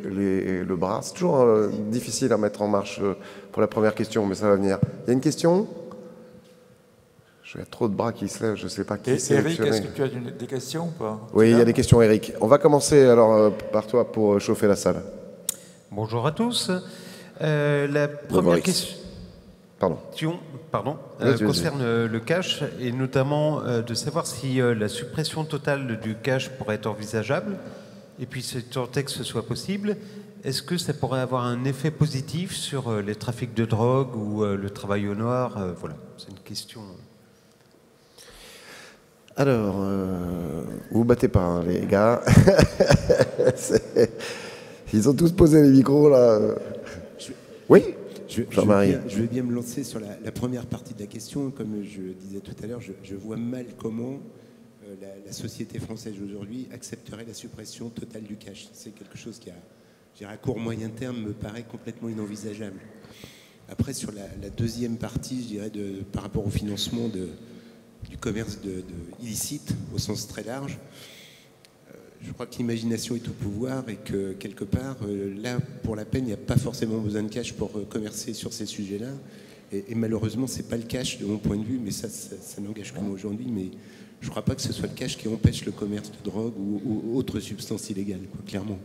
le bras. C'est toujours difficile à mettre en marche pour la première question, mais ça va venir. Il y a une question ? Il y a trop de bras qui se lèvent, je ne sais pas qui c'est. Eric, est-ce que tu as des questions ou pas ? Oui, il y a des questions, Eric. On va commencer alors par toi pour chauffer la salle. Bonjour à tous. La première question concerne le cache et notamment de savoir si la suppression totale du cache pourrait être envisageable. Et puis, si tant est que ce soit possible, est-ce que ça pourrait avoir un effet positif sur les trafics de drogue ou le travail au noir ? Voilà, c'est une question. Alors, vous battez pas, les gars. Ils ont tous posé les micros, là. Oui, Jean-Marie. Je vais bien me lancer sur la première partie de la question. Comme je le disais tout à l'heure, je vois mal comment la société française aujourd'hui accepterait la suppression totale du cash. C'est quelque chose qui, à court moyen terme, me paraît complètement inenvisageable. Après, sur la deuxième partie, je dirais, par rapport au financement du commerce illicite, au sens très large, je crois que l'imagination est au pouvoir et que, quelque part, là, pour la peine, il n'y a pas forcément besoin de cash pour commercer sur ces sujets-là. Et malheureusement, ce n'est pas le cash de mon point de vue, mais ça n'engage que moi aujourd'hui. Mais je ne crois pas que ce soit le cash qui empêche le commerce de drogue ou autres substances illégales, quoi, clairement.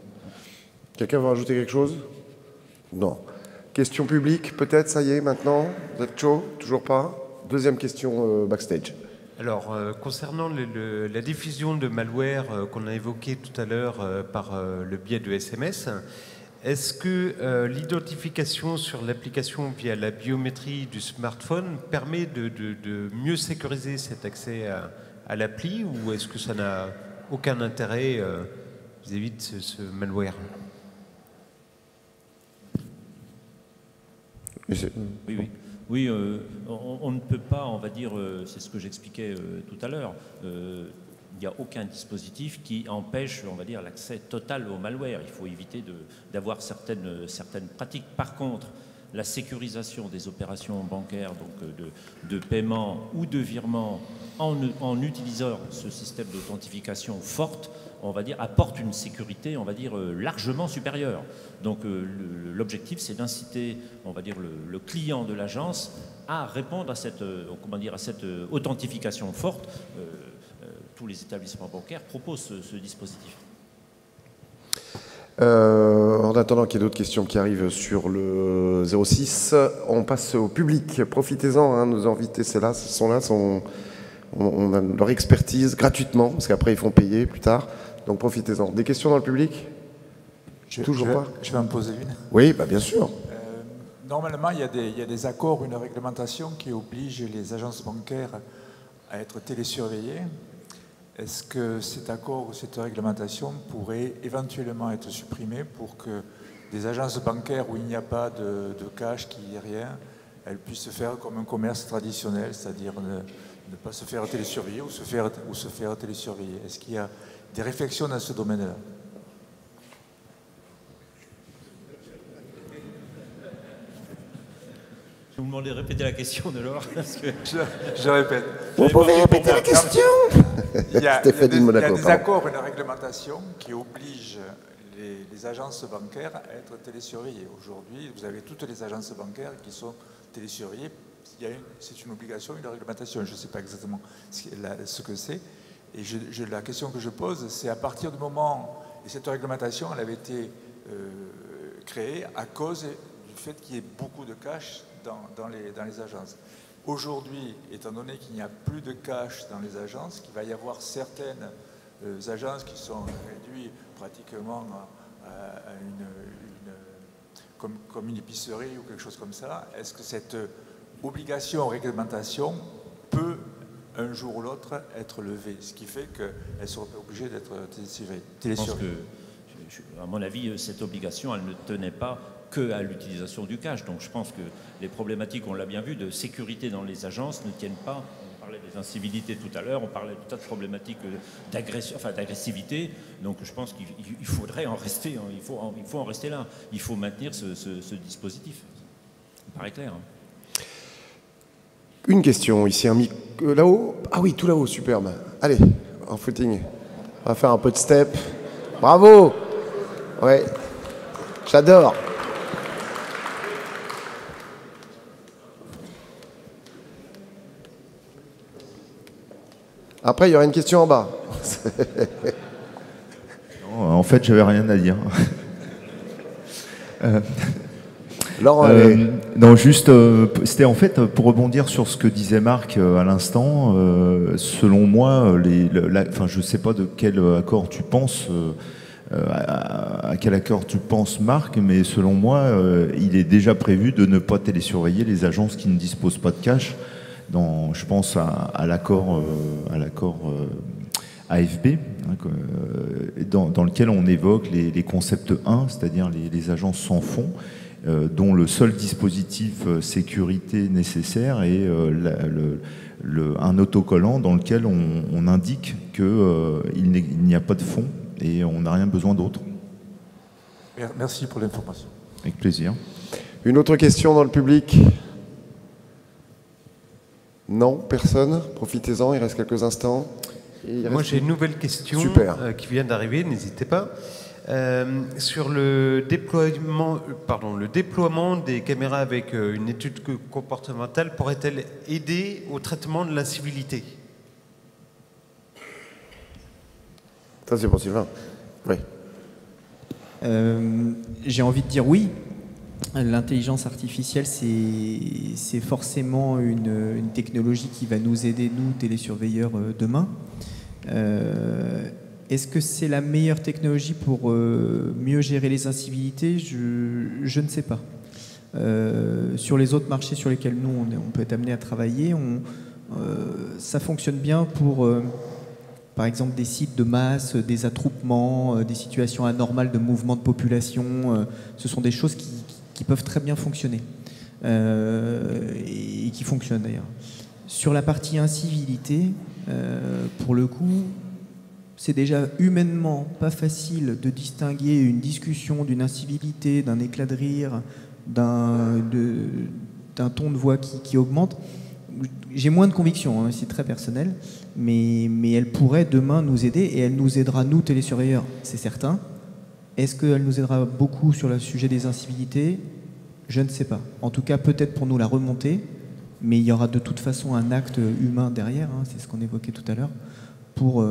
Quelqu'un veut rajouter quelque chose? Non. Question publique, peut-être, ça y est, maintenant? Vous êtes chaud? Toujours pas? Deuxième question backstage. Alors, concernant la diffusion de malware qu'on a évoqué tout à l'heure par le biais de SMS, est-ce que l'identification sur l'application via la biométrie du smartphone permet de mieux sécuriser cet accès à l'appli, ou est-ce que ça n'a aucun intérêt vis-à-vis de ce malware? Oui, on ne peut pas, on va dire, c'est ce que j'expliquais tout à l'heure, il n'y a aucun dispositif qui empêche, on va dire, l'accès total au malware. Il faut éviter d'avoir certaines pratiques. Par contre, la sécurisation des opérations bancaires, donc de paiement ou de virement, en utilisant ce système d'authentification forte, on va dire, apporte une sécurité, on va dire, largement supérieure. Donc l'objectif, c'est d'inciter, on va dire, le client de l'agence à répondre à cette authentification forte. Tous les établissements bancaires proposent ce dispositif. En attendant qu'il y ait d'autres questions qui arrivent sur le 06, on passe au public. Profitez-en, hein, nos invités sont là, on a leur expertise gratuitement, parce qu'après ils font payer plus tard. Donc profitez-en. Des questions dans le public? Toujours pas? Je vais en poser une. Oui, bah bien sûr. Normalement, il y a des accords, une réglementation qui oblige les agences bancaires à être télésurveillées. Est-ce que cet accord ou cette réglementation pourrait éventuellement être supprimée pour que des agences bancaires où il n'y a pas de cash, qu'il n'y ait rien, elles puissent se faire comme un commerce traditionnel, c'est-à-dire ne pas se faire télésurveiller ou se faire télésurveiller? Est-ce qu'il y a des réflexions dans ce domaine-là? Je vais vous demander de répéter la question de Laure. Je répète. Vous pouvez répéter la question? Il y a des accords, une réglementation qui oblige les agences bancaires à être télésurveillées. Aujourd'hui, vous avez toutes les agences bancaires qui sont télésurveillées. C'est une obligation, une réglementation. Je ne sais pas exactement ce que c'est. Et la question que je pose, c'est à partir du moment, et cette réglementation, elle avait été créée à cause du fait qu'il y ait beaucoup de cash dans les agences. Aujourd'hui, étant donné qu'il n'y a plus de cash dans les agences, qu'il va y avoir certaines agences qui sont réduites pratiquement à comme une épicerie ou quelque chose comme ça, est-ce que cette obligation, réglementation peut un jour ou l'autre être levée, ce qui fait qu'elles seront obligées d'être télésurveillées? Je pense que, à mon avis, cette obligation, elle ne tenait pas qu'à l'utilisation du cash. Donc je pense que les problématiques, on l'a bien vu, de sécurité dans les agences ne tiennent pas. On parlait des incivilités tout à l'heure, on parlait de tas de problématiques d'agressivité. Donc je pense qu'il faudrait en rester, il faut en rester là. Il faut maintenir ce dispositif. Ça me paraît clair. Une question ici, là-haut. Ah oui, tout là-haut, superbe. Allez, en footing. On va faire un peu de step. Bravo. Ouais, j'adore. Après, il y aura une question en bas. Non, en fait, j'avais rien à dire. Laurent, non, juste, c'était en fait pour rebondir sur ce que disait Marc à l'instant. Selon moi, enfin, je ne sais pas de quel accord tu penses, à quel accord tu penses, Marc, mais selon moi, il est déjà prévu de ne pas télésurveiller les agences qui ne disposent pas de cash. Je pense à l'accord AFB, hein, dans lequel on évoque les concepts 1, c'est-à-dire les agences sans fonds, dont le seul dispositif sécurité nécessaire est un autocollant dans lequel on indique qu'il n'y a pas de fonds et on n'a rien besoin d'autre. Merci pour l'information. Avec plaisir. Une autre question dans le public? Non, personne? Profitez-en, il reste quelques instants. Moi, j'ai une nouvelle question qui vient d'arriver, n'hésitez pas. Sur le déploiement des caméras avec une étude comportementale pourrait-elle aider au traitement de l'incivilité? Ça, c'est pour Sylvain. Oui. J'ai envie de dire oui. L'intelligence artificielle, c'est forcément une technologie qui va nous aider, nous, télésurveilleurs, demain. Est-ce que c'est la meilleure technologie pour mieux gérer les incivilités? Je ne sais pas. Sur les autres marchés sur lesquels nous, on peut être amené à travailler, ça fonctionne bien pour, par exemple, des sites de masse, des attroupements, des situations anormales de mouvement de population. Ce sont des choses qui peuvent très bien fonctionner et qui fonctionnent d'ailleurs. Sur la partie incivilité, pour le coup, c'est déjà humainement pas facile de distinguer une discussion d'une incivilité, d'un éclat de rire, d'un ton de voix qui augmente. J'ai moins de conviction, hein, c'est très personnel, mais elle pourrait demain nous aider et elle nous aidera, nous, télésurveilleurs, c'est certain. Est-ce qu'elle nous aidera beaucoup sur le sujet des incivilités? Je ne sais pas. En tout cas, peut-être pour nous la remonter, mais il y aura de toute façon un acte humain derrière, hein, c'est ce qu'on évoquait tout à l'heure, pour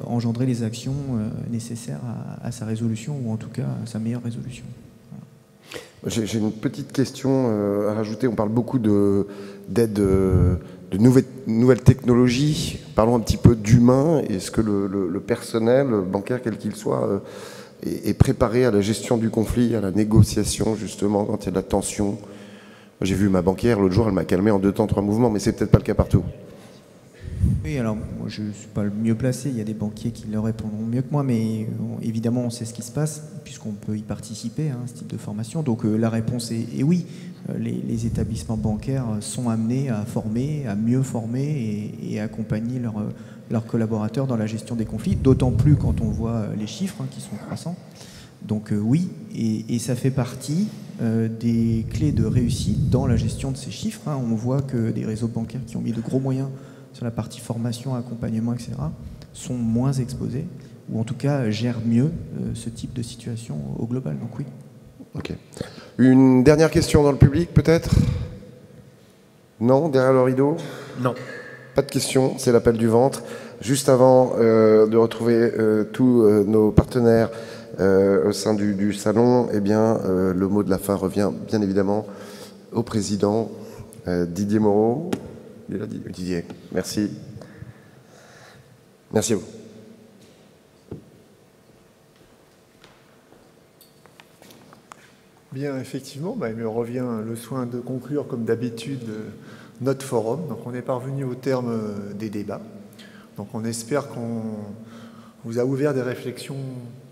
engendrer les actions nécessaires à sa résolution, ou en tout cas à sa meilleure résolution. Voilà. J'ai une petite question à rajouter. On parle beaucoup d'aide, de nouvelles technologies. Parlons un petit peu d'humain. Est-ce que le personnel bancaire, quel qu'il soit, est préparé à la gestion du conflit, à la négociation, justement, quand il y a de la tension? J'ai vu ma banquière l'autre jour, elle m'a calmé en 2 temps 3 mouvements, mais c'est peut-être pas le cas partout. Oui, alors moi je ne suis pas le mieux placé, il y a des banquiers qui leur répondront mieux que moi, mais évidemment on sait ce qui se passe, puisqu'on peut y participer, hein, ce type de formation. Donc la réponse est oui, les établissements bancaires sont amenés à former, à mieux former et à accompagner leurs collaborateurs dans la gestion des conflits, d'autant plus quand on voit les chiffres hein, qui sont croissants. Donc oui, et ça fait partie des clés de réussite dans la gestion de ces chiffres. Hein. On voit que des réseaux bancaires qui ont mis de gros moyens sur la partie formation, accompagnement, etc., sont moins exposés, ou en tout cas gèrent mieux ce type de situation au global. Donc oui. Ok. Une dernière question dans le public, peut-être? Non? Derrière le rideau? Non. Pas de questions, c'est l'appel du ventre. Juste avant de retrouver tous nos partenaires au sein du salon, eh bien, le mot de la fin revient bien évidemment au président Didier Moreau. Didier, merci. Merci à vous. Bien, effectivement, il me revient le soin de conclure, comme d'habitude, notre forum. Donc, on est parvenu au terme des débats. Donc, on espère qu'on vous a ouvert des réflexions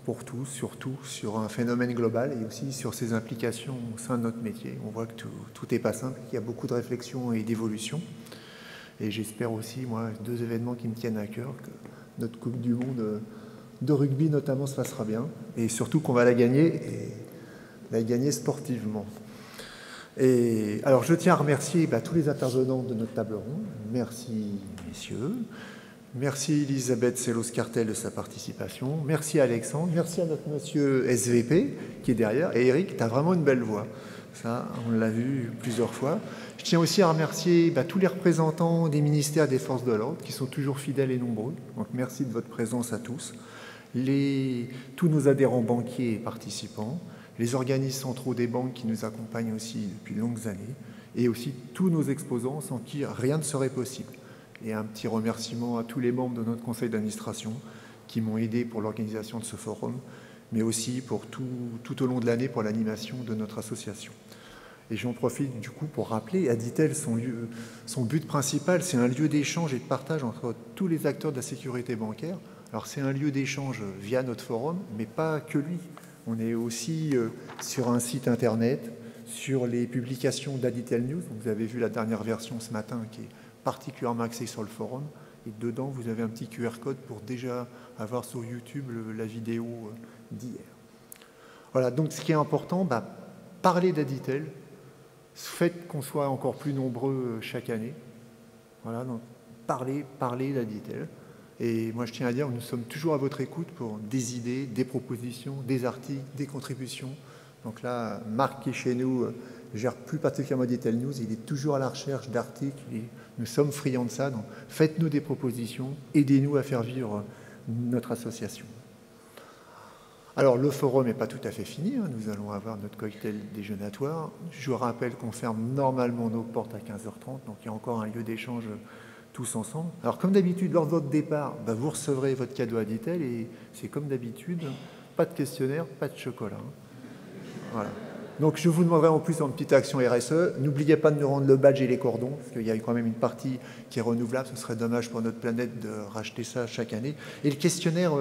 pour tous, surtout sur un phénomène global et aussi sur ses implications au sein de notre métier. On voit que tout n'est pas simple, qu'il y a beaucoup de réflexions et d'évolutions. Et j'espère aussi, moi, 2 événements qui me tiennent à cœur, que notre Coupe du Monde de rugby notamment se passera bien, et surtout qu'on va la gagner, et la gagner sportivement. Et alors je tiens à remercier tous les intervenants de notre table ronde. Merci messieurs. Merci Elisabeth Sellos-Cartel de sa participation. Merci Alexandre. Merci à notre monsieur SVP qui est derrière. Et Eric, tu as vraiment une belle voix. Ça, on l'a vu plusieurs fois. Je tiens aussi à remercier tous les représentants des ministères des forces de l'ordre qui sont toujours fidèles et nombreux. Donc merci de votre présence à tous. Tous nos adhérents banquiers et participants, les organismes centraux des banques qui nous accompagnent aussi depuis de longues années, et aussi tous nos exposants sans qui rien ne serait possible. Et un petit remerciement à tous les membres de notre conseil d'administration qui m'ont aidé pour l'organisation de ce forum, mais aussi pour tout au long de l'année pour l'animation de notre association. Et j'en profite du coup pour rappeler, Aditel, son but principal, c'est un lieu d'échange et de partage entre tous les acteurs de la sécurité bancaire. Alors c'est un lieu d'échange via notre forum, mais pas que lui. On est aussi sur un site internet, sur les publications d'Aditel News. Vous avez vu la dernière version ce matin qui est particulièrement axés sur le forum. Et dedans, vous avez un petit QR code pour déjà avoir sur YouTube la vidéo d'hier. Voilà, donc ce qui est important, parler d'Aditel, faites qu'on soit encore plus nombreux chaque année. Voilà, donc parler d'Aditel. Et moi, je tiens à dire que nous sommes toujours à votre écoute pour des idées, des propositions, des articles, des contributions. Donc là, Marc, qui est chez nous, gère plus particulièrement Aditel News, il est toujours à la recherche d'articles. Et nous sommes friands de ça. Donc faites-nous des propositions, aidez-nous à faire vivre notre association. Alors, le forum n'est pas tout à fait fini. Nous allons avoir notre cocktail déjeunatoire. Je vous rappelle qu'on ferme normalement nos portes à 15h30, donc il y a encore un lieu d'échange tous ensemble. Alors, comme d'habitude, lors de votre départ, vous recevrez votre cadeau Aditel et c'est comme d'habitude, pas de questionnaire, pas de chocolat. Voilà. Donc, je vous demanderai en plus en petite action RSE, n'oubliez pas de nous rendre le badge et les cordons, parce qu'il y a quand même une partie qui est renouvelable. Ce serait dommage pour notre planète de racheter ça chaque année. Et le questionnaire,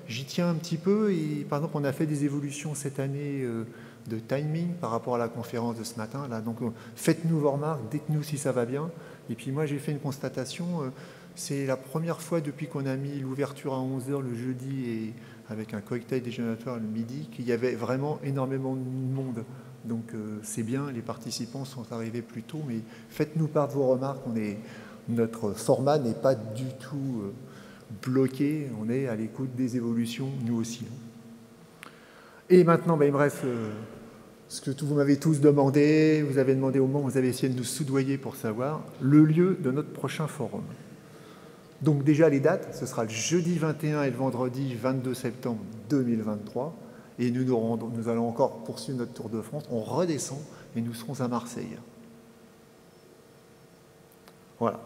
j'y tiens un petit peu. Et, par exemple, on a fait des évolutions cette année de timing par rapport à la conférence de ce matin. Là. Donc, faites-nous vos remarques, dites-nous si ça va bien. Et puis, moi, j'ai fait une constatation. C'est la première fois depuis qu'on a mis l'ouverture à 11h le jeudi et avec un cocktail déjeunatoire le midi qu'il y avait vraiment énormément de monde. Donc, c'est bien, les participants sont arrivés plus tôt, mais faites-nous part de vos remarques. Notre format n'est pas du tout bloqué, on est à l'écoute des évolutions, nous aussi. Et maintenant, il me reste ce que vous m'avez tous demandé, vous avez demandé au moment où vous avez essayé de nous soudoyer pour savoir, le lieu de notre prochain forum. Donc déjà les dates, ce sera le jeudi 21 et le vendredi 22 septembre 2023, et nous allons encore poursuivre notre tour de France, on redescend et nous serons à Marseille. Voilà.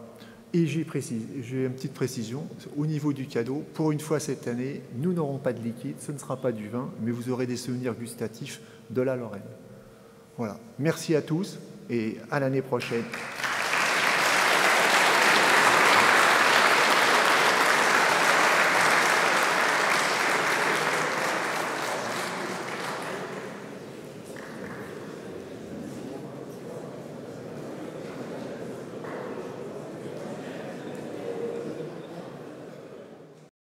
Et j'ai une petite précision, au niveau du cadeau, pour une fois cette année, nous n'aurons pas de liquide, ce ne sera pas du vin, mais vous aurez des souvenirs gustatifs de la Lorraine. Voilà. Merci à tous et à l'année prochaine.